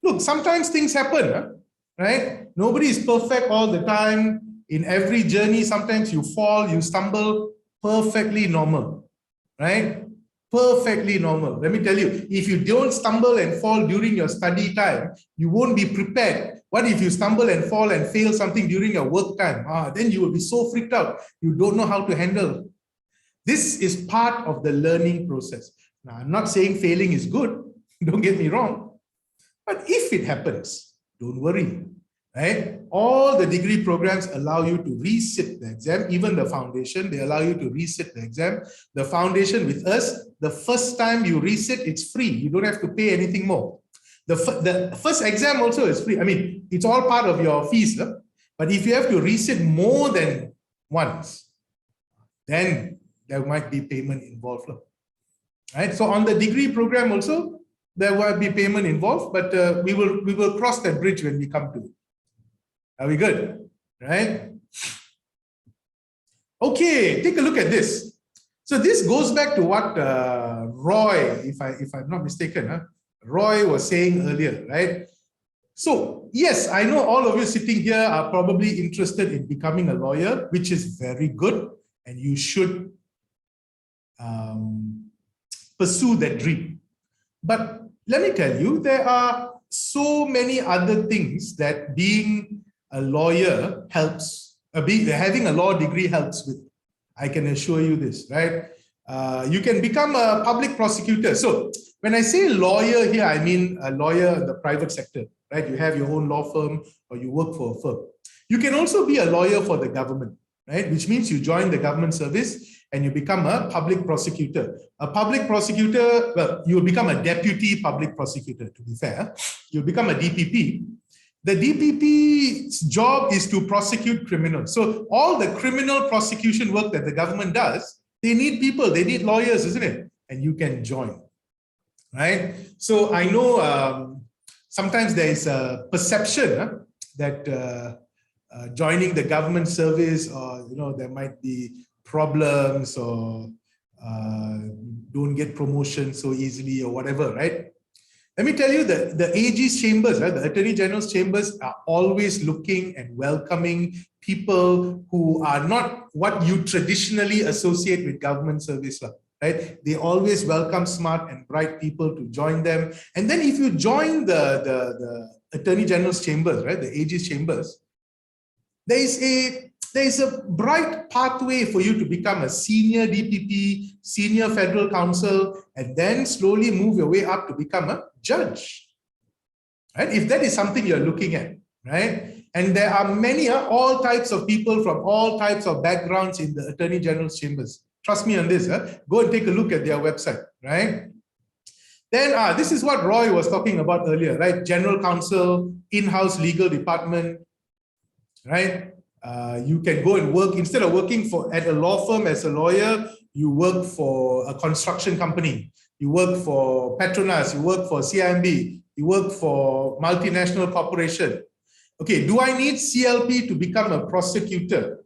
Look, sometimes things happen, right? Nobody is perfect all the time. In every journey, sometimes you fall, you stumble, perfectly normal, right? Perfectly normal. Let me tell you, if you don't stumble and fall during your study time, you won't be prepared. What if you stumble and fall and fail something during your work time? Then you will be so freaked out. You don't know how to handle. This is part of the learning process. Now, I'm not saying failing is good. Don't get me wrong. But if it happens, don't worry, right? All the degree programs allow you to resit the exam, even the foundation, they allow you to resit the exam. The foundation with us, the first time you resit, it's free. You don't have to pay anything more. The first exam also is free. I mean, it's all part of your fees. But if you have to resit more than once, then there might be payment involved. Right? So on the degree program also, there will be payment involved, but we will cross that bridge when we come to it. Are we good? Right? Okay, take a look at this. So this goes back to what Roy, if I'm not mistaken, Roy was saying earlier, right? So yes, I know all of you sitting here are probably interested in becoming a lawyer, which is very good, and you should pursue that dream. But let me tell you, there are so many other things that being a lawyer helps, having a law degree helps with. I can assure you this, right? You can become a public prosecutor. So when I say lawyer here, I mean a lawyer in the private sector, right? You have your own law firm or you work for a firm. You can also be a lawyer for the government, right? Which means you join the government service and you become a public prosecutor. A public prosecutor, well, you will become a deputy public prosecutor, to be fair. You'll become a DPP. The DPP's job is to prosecute criminals. So all the criminal prosecution work that the government does, they need people, they need lawyers, isn't it? And you can join, right? So I know sometimes there is a perception that joining the government service, or there might be problems, or don't get promotion so easily or whatever, right? Let me tell you that the AG's chambers, right, the Attorney General's chambers are always looking and welcoming people who are not what you traditionally associate with government service, right? They always welcome smart and bright people to join them. And then if you join the Attorney General's chambers, right, the AG's chambers, there is a bright pathway for you to become a senior DPP, senior federal counsel, and then slowly move your way up to become a judge, right? If that is something you're looking at, right? And there are many, all types of people from all types of backgrounds in the Attorney General's chambers. Trust me on this, go and take a look at their website, right? Then this is what Roy was talking about earlier, right? General counsel, in-house legal department, right? You can go and work, instead of working at a law firm as a lawyer, you work for a construction company, you work for Petronas, you work for CIMB, you work for multinational corporation. Okay, do I need CLP to become a prosecutor?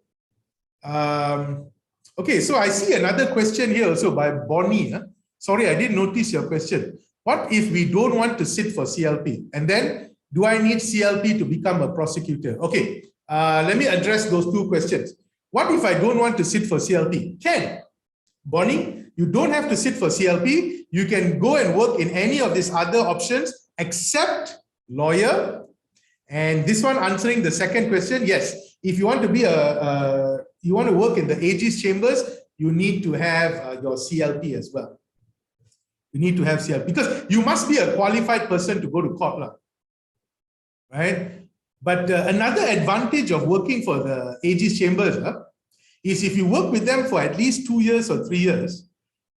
Okay, so I see another question here also by Bonnie. Sorry, I didn't notice your question. What if we don't want to sit for CLP? And then, do I need CLP to become a prosecutor? Okay. Let me address those two questions. What if I don't want to sit for CLP? Can. Bonnie, you don't have to sit for CLP. You can go and work in any of these other options except lawyer. And this one answering the second question, yes. If you want to be you want to work in the AG's chambers, you need to have your CLP as well. You need to have CLP because you must be a qualified person to go to court, right? But another advantage of working for the AG's chambers is if you work with them for at least 2 years or 3 years,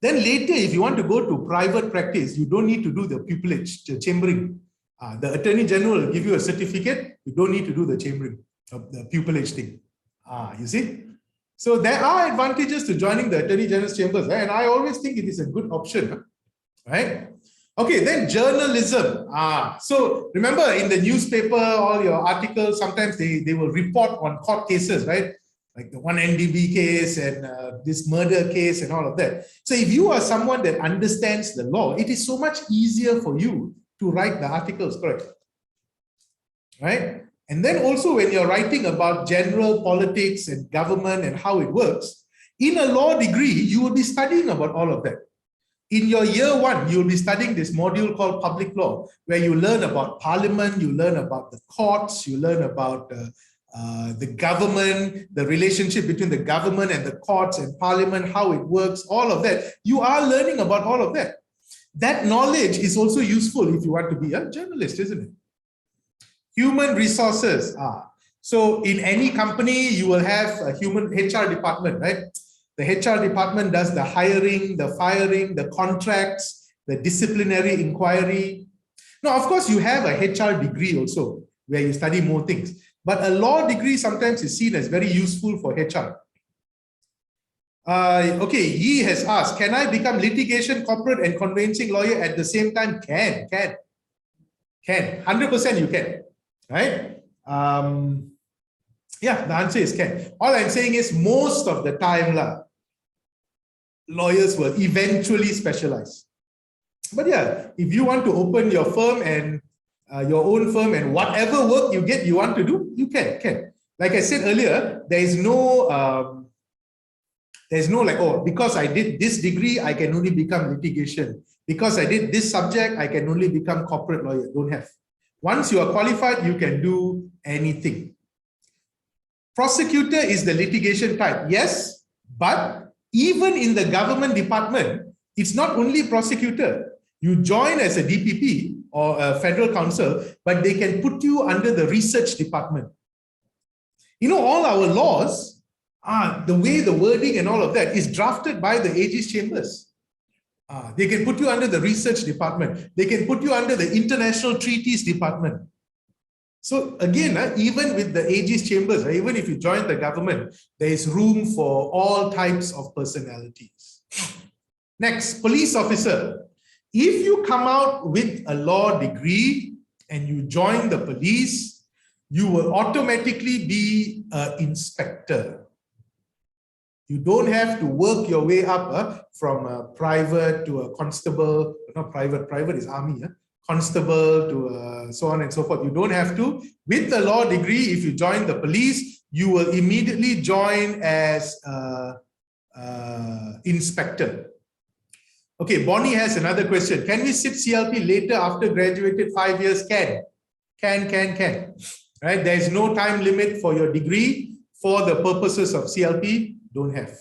then later, if you want to go to private practice, you don't need to do the pupillage, the chambering. The Attorney General will give you a certificate. You don't need to do the chambering, the pupillage thing. You see? So there are advantages to joining the Attorney General's chambers, and I always think it is a good option, right? Okay, then journalism. So remember in the newspaper, all your articles, sometimes they will report on court cases, right? Like the one NDB case and this murder case and all of that. So if you are someone that understands the law, it is so much easier for you to write the articles, correct? Right? And then also when you're writing about general politics and government and how it works, in a law degree, you will be studying about all of that. In your year 1, you'll be studying this module called public law, where you learn about parliament, you learn about the courts, you learn about the government, the relationship between the government and the courts and parliament, how it works, all of that. You are learning about all of that. That knowledge is also useful if you want to be a journalist, isn't it? Human resources. So in any company, you will have a human HR department, right? The HR department does the hiring, the firing, the contracts, the disciplinary inquiry. Now, of course, you have a HR degree also, where you study more things. But a law degree sometimes is seen as very useful for HR. Okay, Yi has asked, can I become litigation, corporate, and conveyancing lawyer at the same time? Can. 100% you can, right? Yeah, the answer is can. All I'm saying is most of the time, lawyers will eventually specialize. But yeah, if you want to open your firm and your own firm and whatever work you get, you want to do, you can. Like I said earlier, there is no like, oh, because I did this degree, I can only become litigation. Because I did this subject, I can only become corporate lawyer. Don't have. Once you are qualified, you can do anything. Prosecutor is the litigation type, yes, but even in the government department, it's not only prosecutor. You join as a DPP or a federal counsel, but they can put you under the research department. You know, all our laws, the way the wording and all of that is drafted by the AG's chambers. They can put you under the research department. They can put you under the international treaties department. So again, even with the AG's chambers, even if you join the government, there is room for all types of personalities. Next, police officer. If you come out with a law degree and you join the police, you will automatically be an inspector. You don't have to work your way up from a private to a constable, not private is army, constable to so on and so forth. You don't have to. With the law degree, if you join the police, you will immediately join as inspector. Okay, Bonnie has another question. Can we sit CLP later after graduated 5 years? Can. Right? There is no time limit for your degree for the purposes of CLP. Don't have.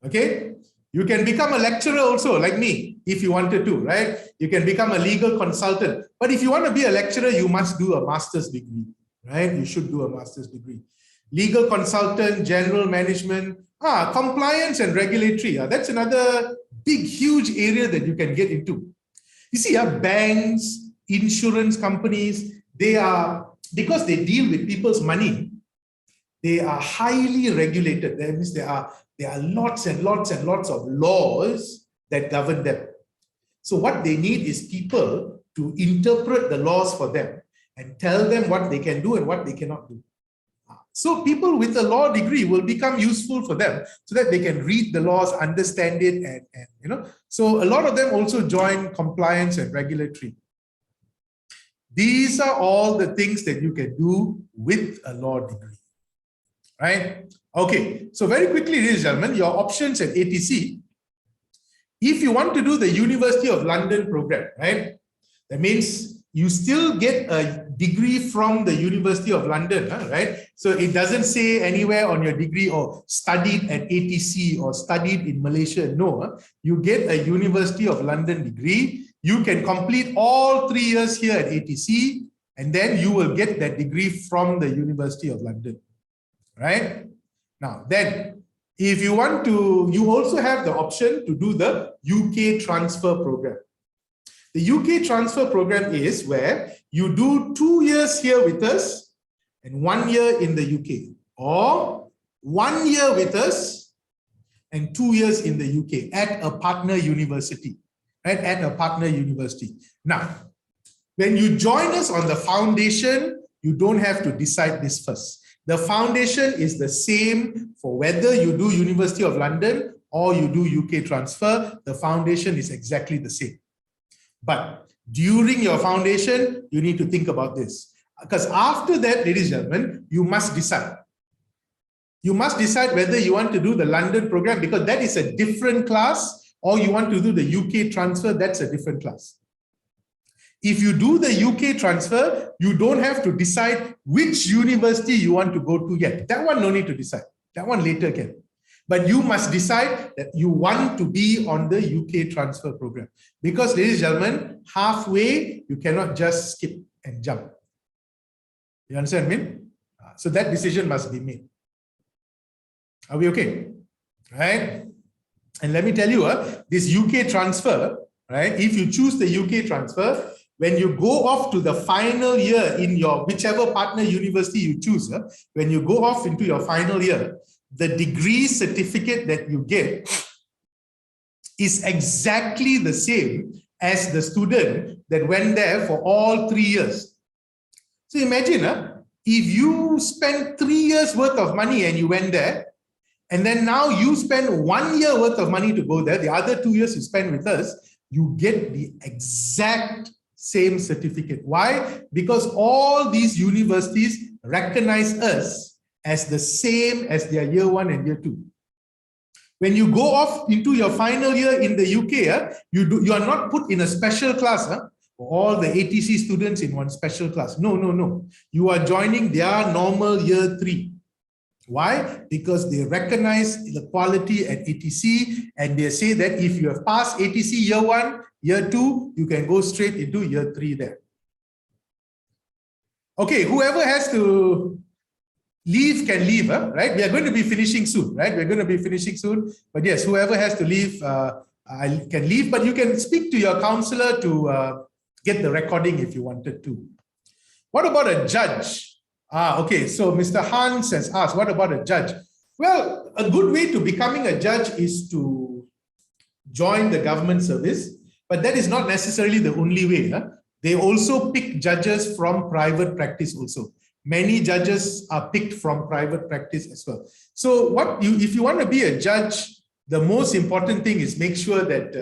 Okay? You can become a lecturer also, like me, if you wanted to, right? You can become a legal consultant. But if you want to be a lecturer, you must do a master's degree, right? You should do a master's degree. Legal consultant, general management, compliance and regulatory. That's another big, huge area that you can get into. You see, banks, insurance companies, they are, because they deal with people's money, they are highly regulated. That means there are lots and lots and lots of laws that govern them. So what they need is people to interpret the laws for them and tell them what they can do and what they cannot do. So people with a law degree will become useful for them so that they can read the laws, understand it, and you know. So a lot of them also join compliance and regulatory. These are all the things that you can do with a law degree, right? Okay, so very quickly, ladies and gentlemen, your options at ATC. If you want to do the University of London program, right? That means you still get a degree from the University of London, right? So it doesn't say anywhere on your degree or studied at ATC or studied in Malaysia. No, you get a University of London degree. You can complete all 3 years here at ATC, and then you will get that degree from the University of London, right? Now, then, if you want to, you also have the option to do the UK transfer program. The UK transfer program is where you do 2 years here with us and 1 year in the UK, or 1 year with us and 2 years in the UK at a partner university, right? At a partner university. Now, when you join us on the foundation, you don't have to decide this first. The foundation is the same for whether you do University of London or you do UK transfer. The foundation is exactly the same. But during your foundation, you need to think about this. Because after that, ladies and gentlemen, you must decide. You must decide whether you want to do the London program, because that is a different class, or you want to do the UK transfer, that's a different class. If you do the UK transfer, you don't have to decide which university you want to go to yet. That one no need to decide. That one later can. But you must decide that you want to be on the UK transfer program. Because, ladies and gentlemen, halfway, you cannot just skip and jump. You understand what I mean? So that decision must be made. Are we okay? Right? And let me tell you, this UK transfer, right? If you choose the UK transfer, when you go off to the final year in your whichever partner university you choose, when you go off into your final year, the degree certificate that you get is exactly the same as the student that went there for all 3 years. So imagine, if you spend 3 years worth of money and you went there, and then now you spend 1 year worth of money to go there, the other 2 years you spend with us, you get the exact same certificate. Why? Because all these universities recognize us as the same as their year 1 and year 2. When you go off into your final year in the UK, you are not put in a special class for all the ATC students in one special class. No, no, no. You are joining their normal year 3. Why? Because they recognize the quality at ATC, and they say that if you have passed ATC year 1, year 2, you can go straight into year 3 there. Okay, whoever has to leave can leave, right? We are going to be finishing soon, right? We're going to be finishing soon. But yes, whoever has to leave can leave, but you can speak to your counselor to get the recording if you wanted to. What about a judge? Okay, so Mr. Hans has asked, what about a judge? Well, a good way to becoming a judge is to join the government service, but that is not necessarily the only way. They also pick judges from private practice also. Many judges are picked from private practice as well. So if you want to be a judge, the most important thing is make sure that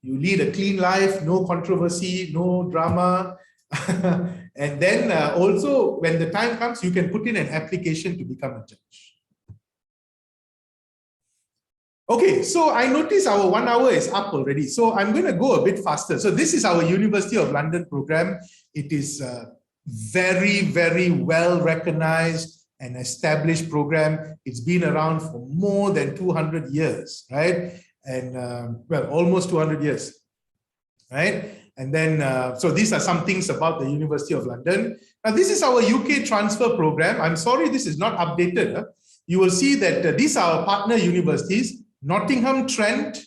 you lead a clean life, no controversy, no drama. And then also, when the time comes, you can put in an application to become a judge. Okay, so I notice our 1 hour is up already. So I'm going to go a bit faster. So this is our University of London program. It is very, very well recognized and established program. It's been around for more than 200 years, right? And well, almost 200 years, right? And then, so these are some things about the University of London. Now, this is our UK transfer program. I'm sorry, this is not updated. You will see that these are our partner universities: Nottingham Trent,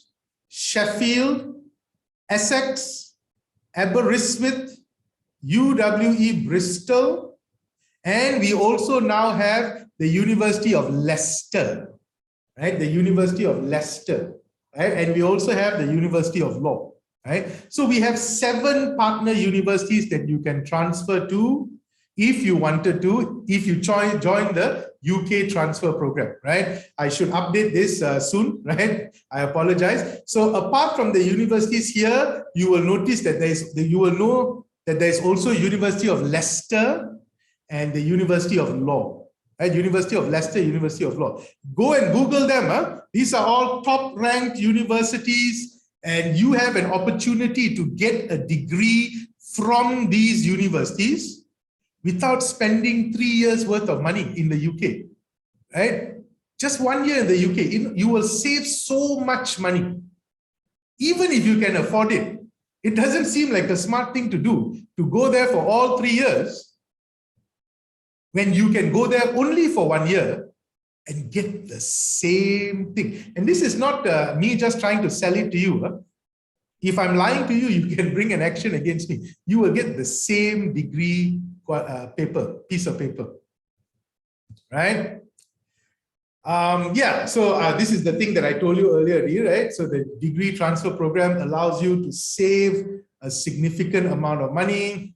Sheffield, Essex, Aberystwyth, UWE Bristol, and we also now have the University of Leicester, right? The University of Leicester, right? And we also have the University of Law. Right? So we have 7 partner universities that you can transfer to if you wanted to, if you join the UK transfer program, right? I should update this soon, right? I apologize. So apart from the universities here, you will notice that you will know that there's also University of Leicester and the University of Law, right? University of Leicester, University of Law. Go and Google them. These are all top-ranked universities, and you have an opportunity to get a degree from these universities without spending 3 years worth of money in the UK, right? Just 1 year in the UK, you will save so much money. Even if you can afford it, it doesn't seem like a smart thing to do, to go there for all 3 years when you can go there only for 1 year and get the same thing. And this is not me just trying to sell it to you. Huh? If I'm lying to you, you can bring an action against me. You will get the same degree piece of paper, right? Yeah, so this is the thing that I told you earlier, right? So the degree transfer program allows you to save a significant amount of money,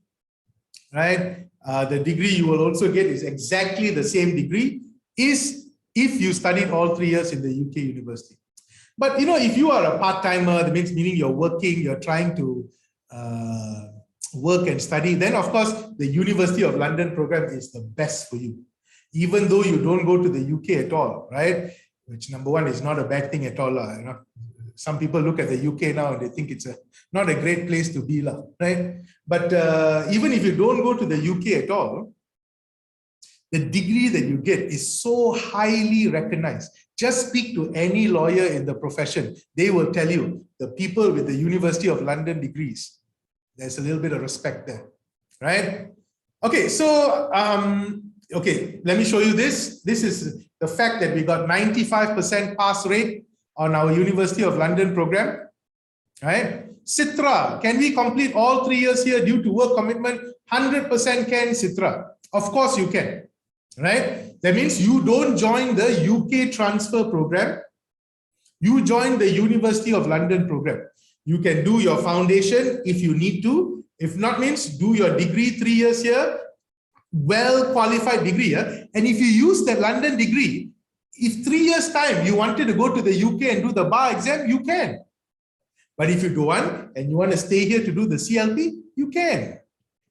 right? The degree you will also get is exactly the same degree if you studied all 3 years in the UK university. But you know, if you are a part-timer, that means meaning you're working, you're trying to work and study, then of course the University of London program is the best for you. Even though you don't go to the UK at all, right? Which number one is not a bad thing at all. You know? Some people look at the UK now and they think it's not a great place to be, right? But even if you don't go to the UK at all, the degree that you get is so highly recognized. Just speak to any lawyer in the profession. They will tell you the people with the University of London degrees, there's a little bit of respect there, right? Okay, so, okay, let me show you this. This is the fact that we got 95% pass rate on our University of London program, right? Citra, can we complete all 3 years here due to work commitment? 100% can, Citra. Of course you can, right? That means you don't join the UK transfer program. You join the University of London program. You can do your foundation if you need to. If not, means do your degree 3 years here, well-qualified degree here. And if you use the London degree, if 3 years time you wanted to go to the UK and do the bar exam, you can. But if you don't want and you want to stay here to do the CLP, you can.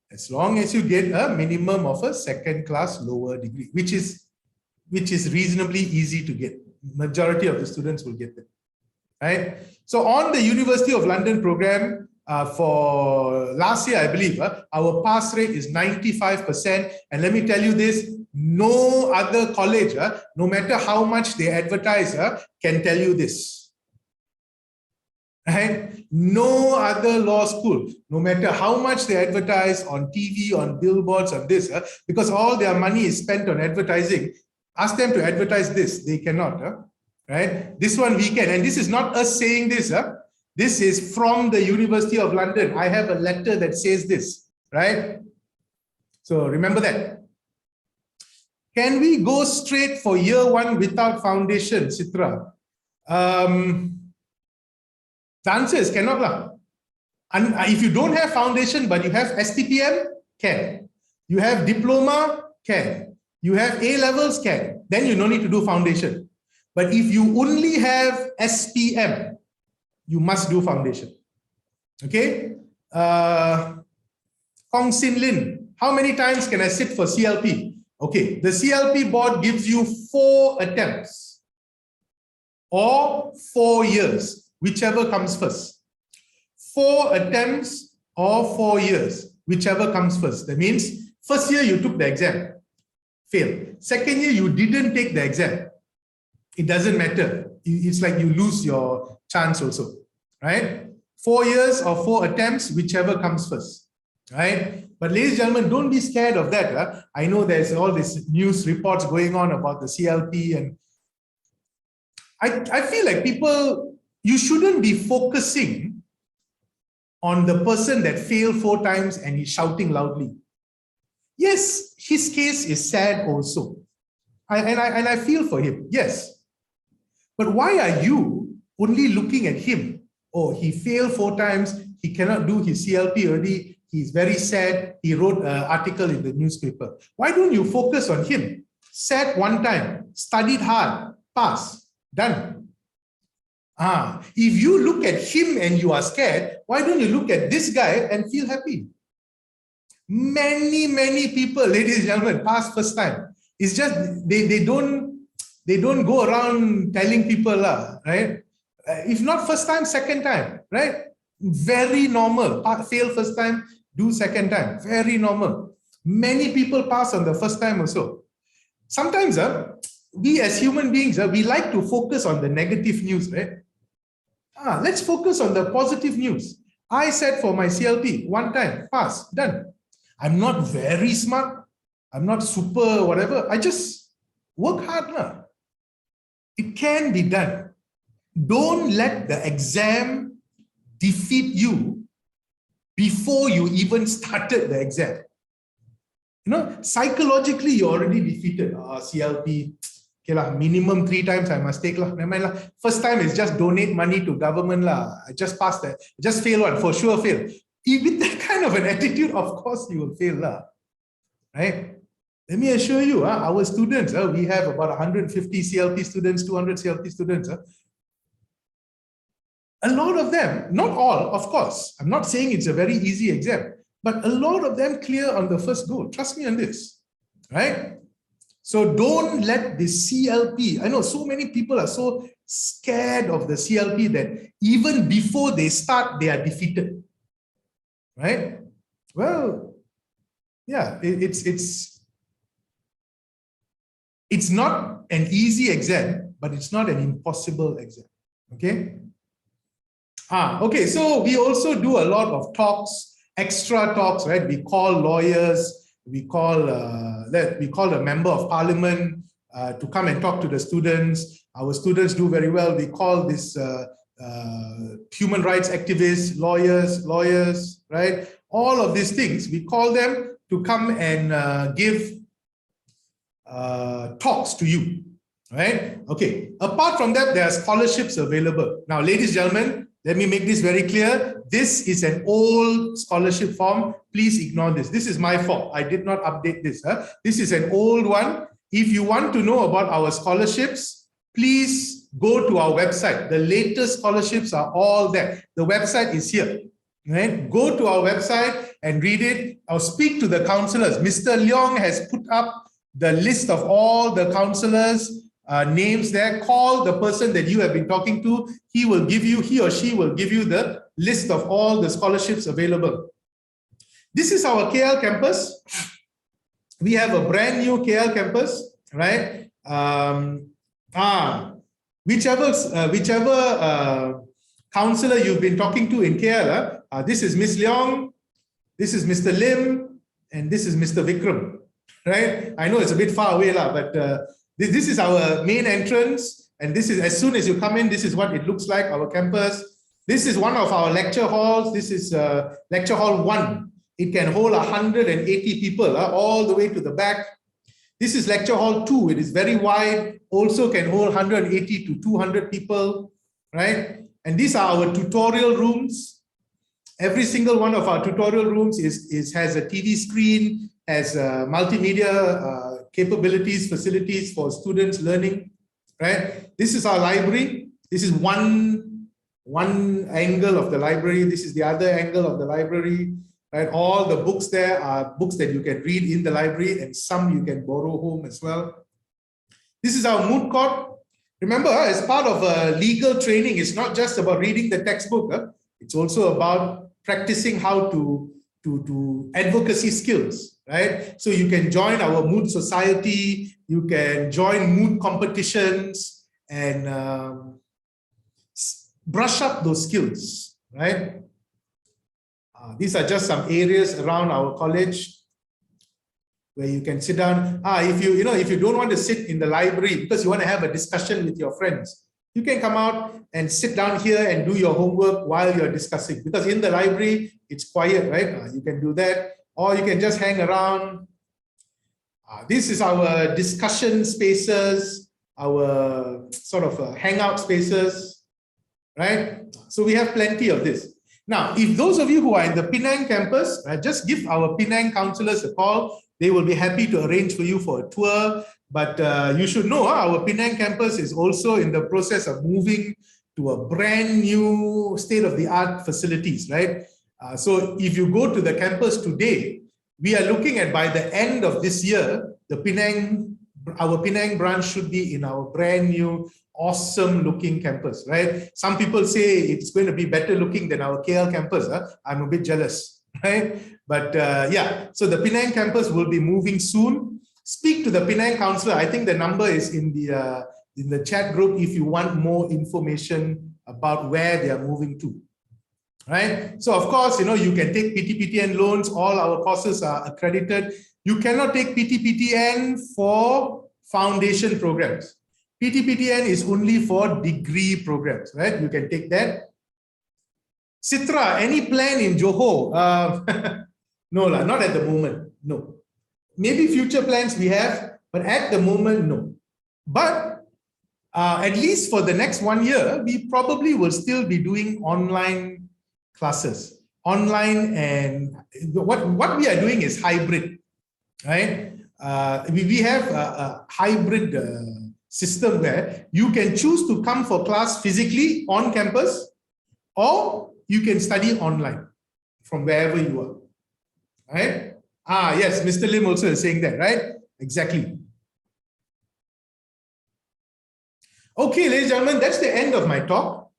As long as you get a minimum of a second-class lower degree, which is reasonably easy to get. Majority of the students will get it, right? So on the University of London program, for last year, I believe, our pass rate is 95%. And let me tell you this, no other college, no matter how much they advertise, can tell you this. Right? No other law school, no matter how much they advertise on TV, on billboards, on this, because all their money is spent on advertising. Ask them to advertise this, they cannot, right? This one we can, and this is not us saying this, this is from the University of London. I have a letter that says this, right? So remember that. Can we go straight for year one without foundation, Citra? The answer is cannot. And if you don't have foundation, but you have STPM, can. You have diploma, can. You have A levels, can. Then you don't need to do foundation. But if you only have SPM, you must do foundation. Okay? Kong Sin Lin, how many times can I sit for CLP? Okay, the CLP board gives you 4 attempts or 4 years, whichever comes first. 4 attempts or 4 years, whichever comes first. That means first year you took the exam, failed. Second year you didn't take the exam. It doesn't matter. It's like you lose your chance also, right? 4 years or 4 attempts, whichever comes first, right? But ladies and gentlemen, don't be scared of that. I know there's all these news reports going on about the CLP, and I feel like people, you shouldn't be focusing on the person that failed 4 times and he's shouting loudly. Yes, his case is sad also. And I feel for him, yes. But why are you only looking at him? Oh, he failed 4 times, he cannot do his CLP already, he's very sad, he wrote an article in the newspaper. Why don't you focus on him? Sat 1 time, studied hard, pass, done. If you look at him and you are scared, why don't you look at this guy and feel happy? Many people, ladies and gentlemen, pass first time. It's just they don't go around telling people, right? If not first time, second time, right? Very normal. Fail first time, do second time. Very normal. Many people pass on the first time also. Sometimes we as human beings, we like to focus on the negative news, right? Let's focus on the positive news. I said for my CLP, 1 time, pass, done. I'm not very smart. I'm not super whatever. I just work hard. It can be done. Don't let the exam defeat you before you even started the exam. You know, psychologically, you're already defeated. CLP, okay lah, minimum 3 times I must take lah. Never mind lah. First time is just donate money to government lah. I just passed that. Just fail one, for sure fail. With that kind of an attitude, of course you will fail lah. Right? Let me assure you, our students, we have about 150 CLP students, 200 CLP students. A lot of them, not all, of course. I'm not saying it's a very easy exam, but a lot of them clear on the first go. Trust me on this, right? So don't let the CLP, I know so many people are so scared of the CLP that even before they start, they are defeated, right? Well, yeah, it's not an easy exam, but it's not an impossible exam, okay? Okay, so we also do a lot of talks, extra talks, right? We call lawyers, we call a member of parliament to come and talk to the students. Our students do very well. We call this human rights activists, lawyers, right? All of these things, we call them to come and give talks to you, right? Okay, apart from that, there are scholarships available. Now, ladies and gentlemen, let me make this very clear. This is an old scholarship form. Please ignore this. This is my fault. I did not update this. This is an old one. If you want to know about our scholarships, please go to our website. The latest scholarships are all there. The website is here. Right? Go to our website and read it. I'll speak to the counselors. Mr. Leong has put up the list of all the counselors' names there. Call the person that you have been talking to. He or she will give you the list of all the scholarships available. This is our KL campus. We have a brand new KL campus, right? Whichever counselor you've been talking to in KL, this is Miss Leong, this is Mr. Lim, and this is Mr. Vikram, right? I know it's a bit far away, but this is our main entrance, and this is, as soon as you come in, this is what it looks like, our campus. This is one of our lecture halls. This is lecture hall 1. It can hold 180 people all the way to the back. This is lecture hall 2. It is very wide, also can hold 180 to 200 people, right? And these are our tutorial rooms. Every single one of our tutorial rooms has a TV screen, has multimedia capabilities, facilities for students learning, right? This is our library. This is one angle of the library. This is the other angle of the library, right? All the books there are books that you can read in the library, and some you can borrow home as well. This is our moot court. Remember, as part of legal training, it's not just about reading the textbook. It's also about practicing how to advocacy skills, right? So you can join our moot society, you can join moot competitions, and brush up those skills, right? These are just some areas around our college where you can sit down. If you don't want to sit in the library because you want to have a discussion with your friends, you can come out and sit down here and do your homework while you're discussing, because in the library, it's quiet, right? You can do that, or you can just hang around. This is our discussion spaces, our sort of hangout spaces, right? So we have plenty of this. Now, if those of you who are in the Penang campus, just give our Penang counselors a call. They will be happy to arrange for you for a tour. But you should know our Penang campus is also in the process of moving to a brand new state-of-the-art facilities, right? So if you go to the campus today, we are looking at, by the end of this year, our Penang branch should be in our brand new, awesome looking campus, right? Some people say it's going to be better looking than our KL campus. I'm a bit jealous, right? But yeah, so the Penang campus will be moving soon. Speak to the Penang counselor. I think the number is in the chat group if you want more information about where they are moving to, right? So of course, you can take PTPTN loans. All our courses are accredited. You cannot take PTPTN for foundation programs. PTPTN is only for degree programs, right? You can take that. Citra, any plan in Johor? No, not at the moment, no. Maybe future plans we have, but at the moment, no. But at least for the next 1 year, we probably will still be doing online classes. Online, and what we are doing is hybrid, right? We have a hybrid system where you can choose to come for class physically on campus, or you can study online from wherever you are, right? Yes, Mr. Lim also is saying that, right? Exactly. Okay, ladies and gentlemen, that's the end of my talk,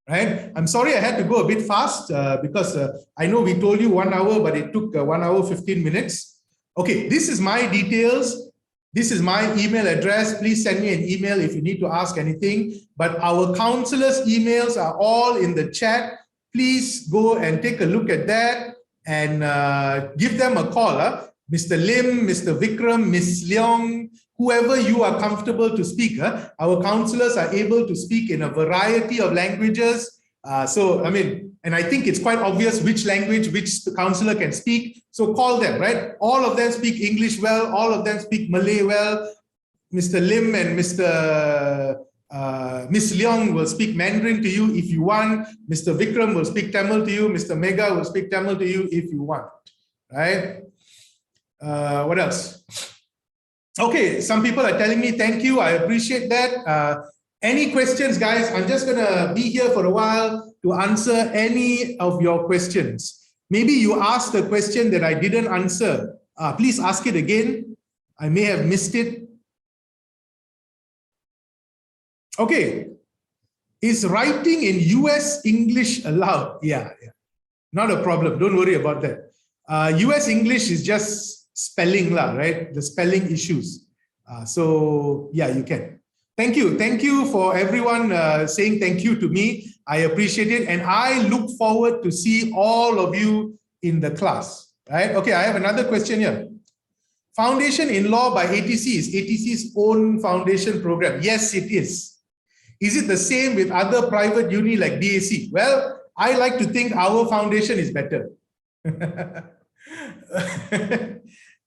right? I'm sorry I had to go a bit fast because I know we told you 1 hour, but it took 1 hour, 15 minutes. Okay, this is my details. This is my email address. Please send me an email if you need to ask anything. But our counselors' emails are all in the chat. Please go and take a look at that and give them a call. Mr. Lim, Mr. Vikram, Ms. Leong, whoever you are comfortable to speak. Our counselors are able to speak in a variety of languages. And I think it's quite obvious which language which the counselor can speak. So call them, right? All of them speak English well. All of them speak Malay well. Mr. Lim and Ms. Leong will speak Mandarin to you if you want. Mr. Vikram will speak Tamil to you. Mr. Mega will speak Tamil to you if you want, right? What else? Okay, some people are telling me thank you. I appreciate that. Any questions, guys? I'm just going to be here for a while to answer any of your questions. Maybe you asked a question that I didn't answer. Please ask it again. I may have missed it. Okay. Is writing in US English allowed? Yeah. Not a problem. Don't worry about that. US English is just spelling, right? The spelling issues. So yeah, you can. Thank you. Thank you for everyone saying thank you to me. I appreciate it. And I look forward to see all of you in the class, right? Okay, I have another question here. Foundation in Law by ATC is ATC's own foundation program. Yes, it is. Is it the same with other private uni like BAC? Well, I like to think our foundation is better.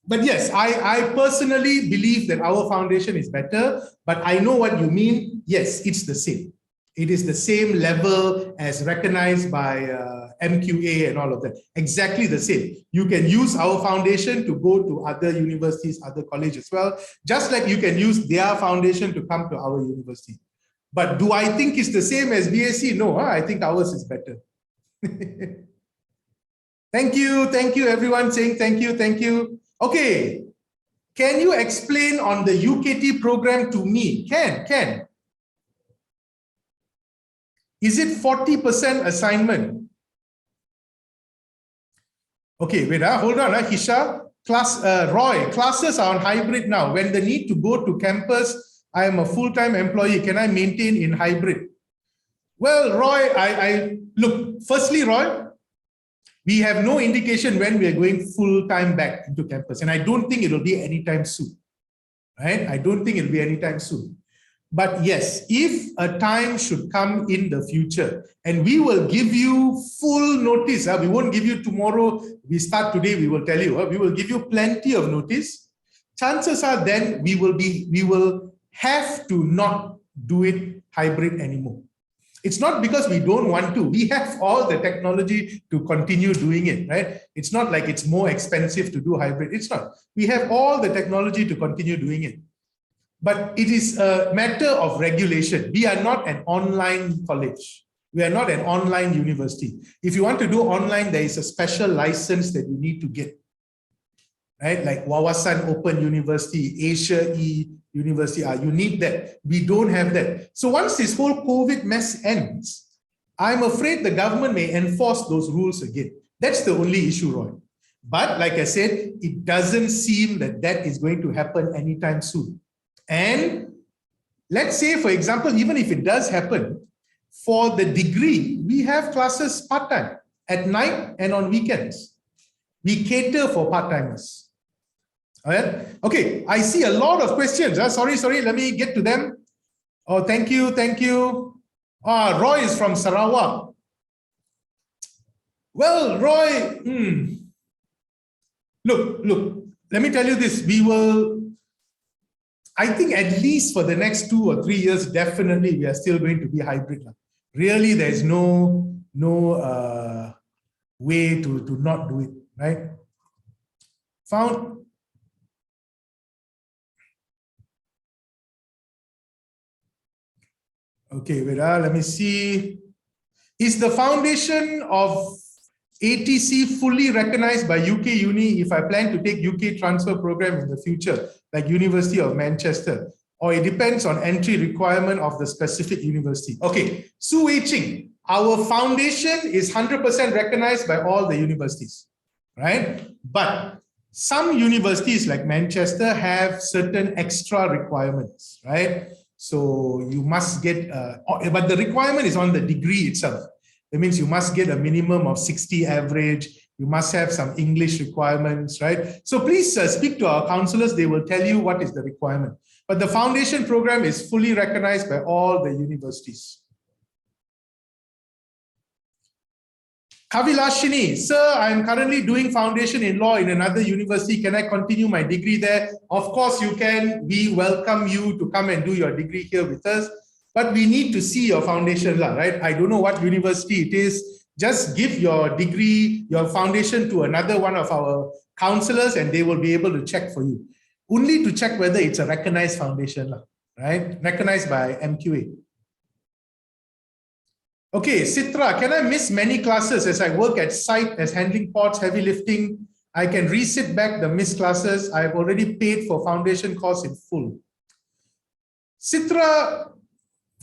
But yes, I personally believe that our foundation is better, but I know what you mean. Yes, it's the same. It is the same level as recognized by MQA and all of that. Exactly the same. You can use our foundation to go to other universities, other colleges as well, just like you can use their foundation to come to our university. But do I think it's the same as BAC? No, I think ours is better. Thank you everyone saying thank you. Okay, can you explain on the UKT program to me? Can. Is it 40% assignment? Okay, wait, hold on, Hisha. Roy, classes are on hybrid now. When the need to go to campus, I am a full-time employee. Can I maintain in hybrid? Well, Roy, look, firstly, Roy, we have no indication when we are going full-time back into campus. And I don't think it will be anytime soon, right? I don't think it will be anytime soon. But yes, if a time should come in the future, and we will give you full notice, we won't give you tomorrow, we start today, we will tell you, we will give you plenty of notice. Chances are then we will have to not do it hybrid anymore. It's not because we don't want to. We have all the technology to continue doing it, right? It's not like it's more expensive to do hybrid. It's not. We have all the technology to continue doing it. But it is a matter of regulation. We are not an online college. We are not an online university. If you want to do online, there is a special license that you need to get, right? Like Wawasan Open University, Asia E University, you need that. We don't have that. So once this whole COVID mess ends, I'm afraid the government may enforce those rules again. That's the only issue, Roy. But like I said, it doesn't seem that that is going to happen anytime soon. And let's say, for example, even if it does happen, for the degree, we have classes part-time at night and on weekends. We cater for part-timers. All right. Okay, I see a lot of questions. Sorry, let me get to them. Oh, thank you, thank you. Ah, Roy is from Sarawak. Well, Roy, look, let me tell you this. We will, I think at least for the next 2 or 3 years, definitely we are still going to be hybrid. Really, there's no way to not do it, right? Found. Okay, wait, let me see. Is the foundation of ATC fully recognized by UK Uni if I plan to take UK transfer program in the future, like University of Manchester, or it depends on entry requirement of the specific university? Okay, Su Wei Ching, our foundation is 100% recognized by all the universities, right? But some universities like Manchester have certain extra requirements, right? So you must get, but the requirement is on the degree itself. That means you must get a minimum of 60 average. You must have some English requirements, right? So please speak to our counselors. They will tell you what is the requirement. But the foundation program is fully recognized by all the universities. Kavilashini, sir, I'm currently doing foundation in law in another university. Can I continue my degree there? Of course you can. We welcome you to come and do your degree here with us. But we need to see your foundation, right? I don't know what university it is. Just give your degree, your foundation to another one of our counselors and they will be able to check for you. Only to check whether it's a recognized foundation, right? Recognized by MQA. Okay, Citra, can I miss many classes as I work at site as handling pots, heavy lifting? I can resit back the missed classes. I've already paid for foundation course in full. Citra,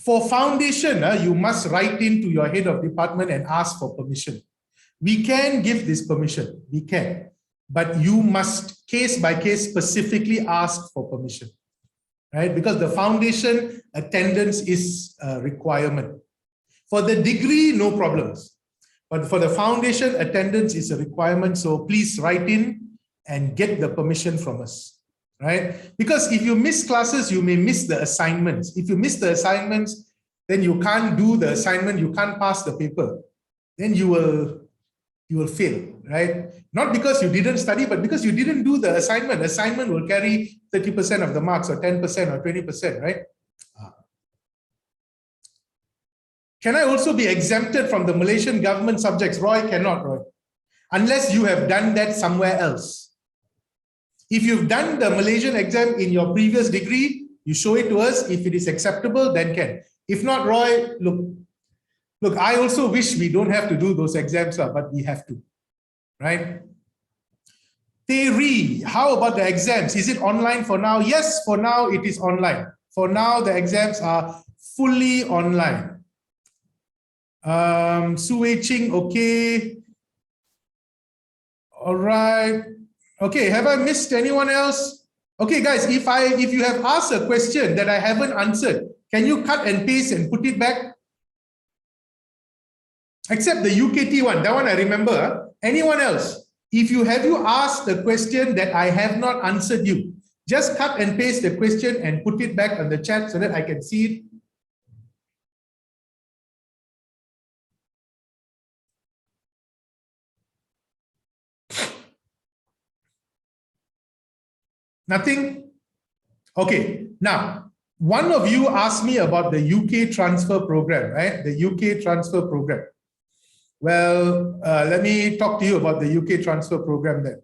for foundation, you must write into your head of department and ask for permission. We can give this permission, we can, but you must case by case specifically ask for permission, right? Because the foundation attendance is a requirement. For the degree, no problems. But for the foundation, attendance is a requirement. So please write in and get the permission from us, right? Because if you miss classes, you may miss the assignments. If you miss the assignments, then you can't do the assignment, you can't pass the paper. Then you will fail, right? Not because you didn't study, but because you didn't do the assignment. Assignment will carry 30% of the marks or 10% or 20%, right? Can I also be exempted from the Malaysian government subjects? Roy, cannot, Roy. Unless you have done that somewhere else. If you've done the Malaysian exam in your previous degree, you show it to us. If it is acceptable, then can. If not, Roy, look, I also wish we don't have to do those exams, but we have to, right? Terry, how about the exams? Is it online for now? Yes, for now it is online. For now, the exams are fully online. Su Wei Ching, okay. All right. Okay, have I missed anyone else? Okay, guys, if you have asked a question that I haven't answered, can you cut and paste and put it back? Except the UKT one, that one I remember. Anyone else? If you asked the question that I have not answered you, just cut and paste the question and put it back on the chat so that I can see it. Nothing? Okay, now, one of you asked me about the UK transfer program, right? The UK transfer program. Well, let me talk to you about the UK transfer program then.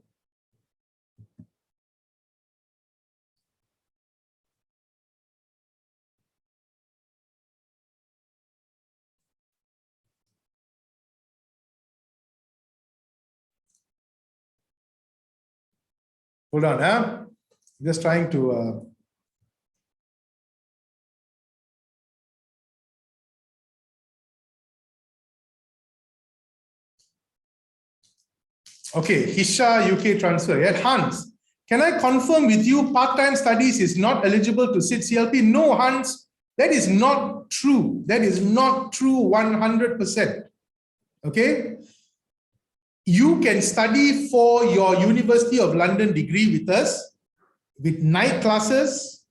Hold on, I'm just trying to... Okay, Hisha UK transfer. Yeah, Hans, can I confirm with you part-time studies is not eligible to sit CLP? No, Hans, that is not true. That is not true 100%. Okay? You can study for your University of London degree with us, with night classes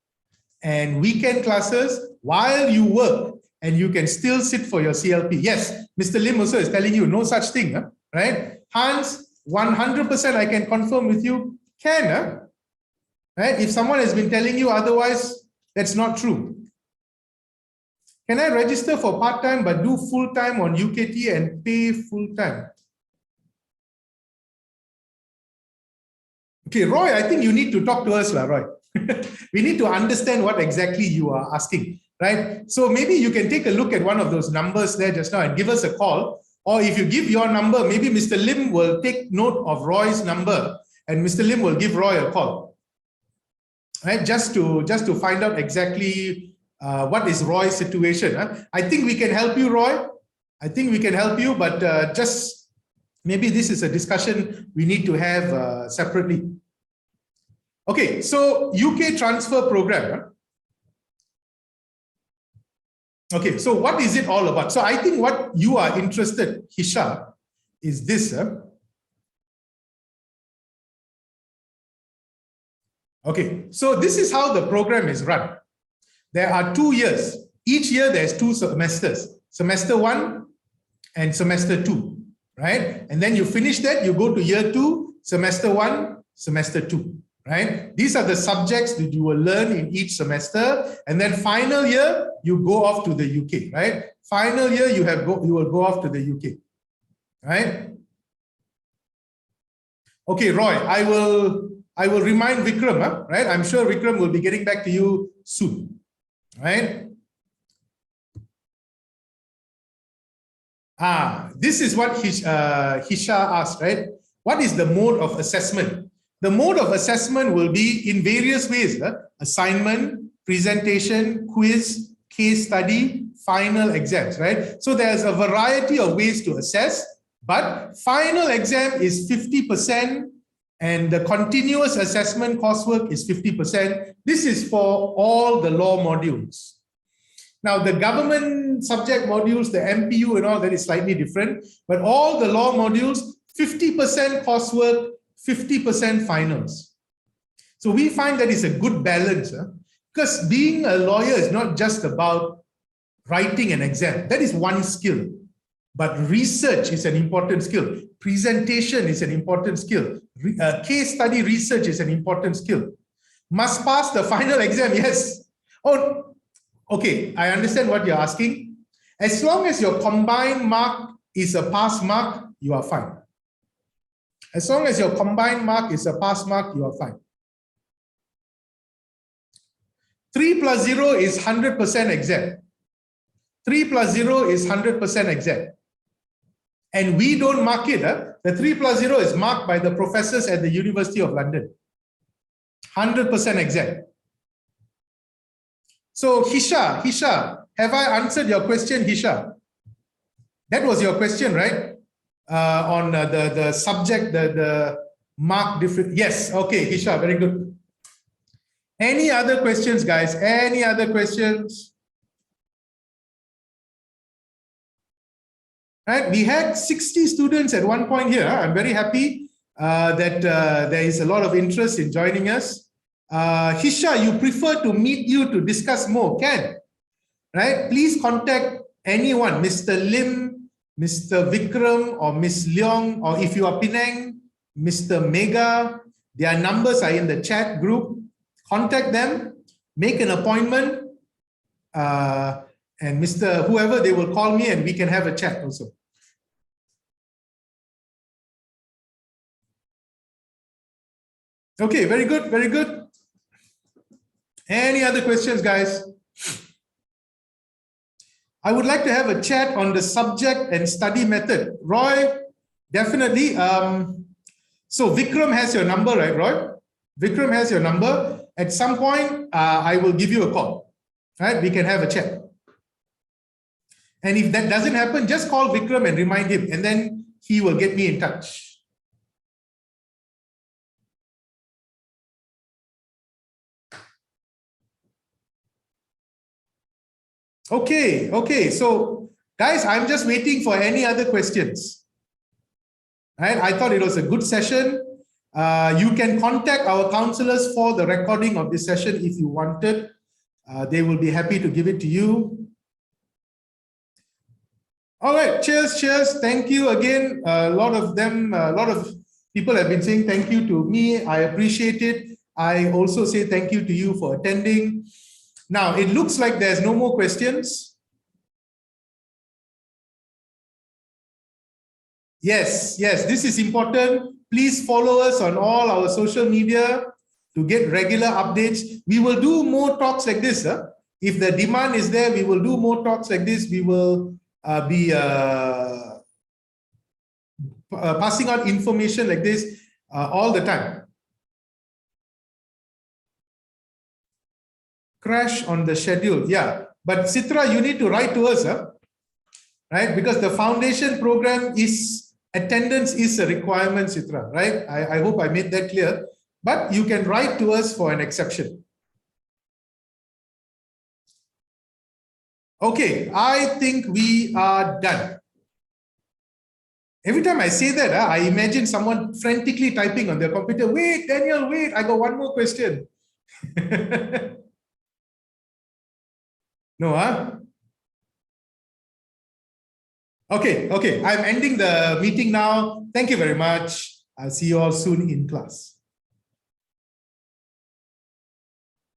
and weekend classes while you work, and you can still sit for your CLP. Yes, Mr. Lim also is telling you no such thing, right? Hans, 100% I can confirm with you, can, right? If someone has been telling you otherwise, that's not true. Can I register for part-time but do full-time on UKT and pay full-time? Okay, Roy, I think you need to talk to us, Roy. We need to understand what exactly you are asking, right? So maybe you can take a look at one of those numbers there just now and give us a call. Or if you give your number, maybe Mr. Lim will take note of Roy's number and Mr. Lim will give Roy a call, right? Just to find out exactly what is Roy's situation. I think we can help you, Roy. I think we can help you, but just maybe this is a discussion we need to have separately. Okay, so UK transfer program. Okay, so what is it all about? So I think what you are interested, Hisha, is this. Okay, so this is how the program is run. There are 2 years. Each year there's 2 semesters, semester 1 and semester 2, right? And then you finish that, you go to year 2, semester 1, semester 2, right? These are the subjects that you will learn in each semester. And then final year, you go off to the UK, right? Final year, you will go off to the UK, right? Okay, Roy, I will remind Vikram, right? I'm sure Vikram will be getting back to you soon, right? This is what Hisha asked, right? What is the mode of assessment? The mode of assessment will be in various ways. Assignment, presentation, quiz, case study, final exams, right? So there's a variety of ways to assess, but final exam is 50% and the continuous assessment coursework is 50%. This is for all the law modules. Now, the government subject modules, the MPU and all that is slightly different, but all the law modules, 50% coursework, 50% finals. So we find that is a good balance, because being a lawyer is not just about writing an exam. That is one skill, but research is an important skill. Presentation is an important skill. Case study research is an important skill. Must pass the final exam, yes. Oh, okay, I understand what you're asking. As long as your combined mark is a pass mark, you are fine. As long as your combined mark is a pass mark, you are fine. 3 plus 0 is 100% exact. 3 plus 0 is 100% exact. And we don't mark it. The 3 plus 0 is marked by the professors at the University of London. 100% exact. So Hisha, have I answered your question, Hisha? That was your question, right? On the subject, the mark different. Yes, okay, Hisha, very good. Any other questions, guys? Any other questions? Right, we had 60 students at one point here. I'm very happy that there is a lot of interest in joining us. Hisha, you prefer to meet you to discuss more, can? Right, please contact anyone, Mr. Lim, Mr. Vikram, or Miss Leong, or if you are Penang, Mr. Mega. Their numbers are in the chat group. Contact them, make an appointment, and Mr. whoever, they will call me and we can have a chat also. Okay, very good, very good. Any other questions, guys? I would like to have a chat on the subject and study method. Roy, definitely. So Vikram has your number, right, Roy? Vikram has your number. At some point, I will give you a call, right? We can have a chat. And if that doesn't happen, just call Vikram and remind him, and then he will get me in touch. Okay, okay. So guys, I'm just waiting for any other questions. Right? I thought it was a good session. You can contact our counselors for the recording of this session if you wanted. They will be happy to give it to you. All right, cheers, cheers. Thank you again. A lot of people have been saying thank you to me. I appreciate it. I also say thank you to you for attending. Now, it looks like there's no more questions. Yes, yes, this is important. Please follow us on all our social media to get regular updates. We will do more talks like this. If the demand is there, we will do more talks like this. We will be passing out information like this all the time. Crash on the schedule. Yeah, but Citra, you need to write to us, right? Because the foundation program is attendance is a requirement, Citra, right? I hope I made that clear. But you can write to us for an exception. Okay, I think we are done. Every time I say that, I imagine someone frantically typing on their computer. Wait, Daniel, wait, I got one more question. No, huh? Okay, okay. I'm ending the meeting now. Thank you very much. I'll see you all soon in class.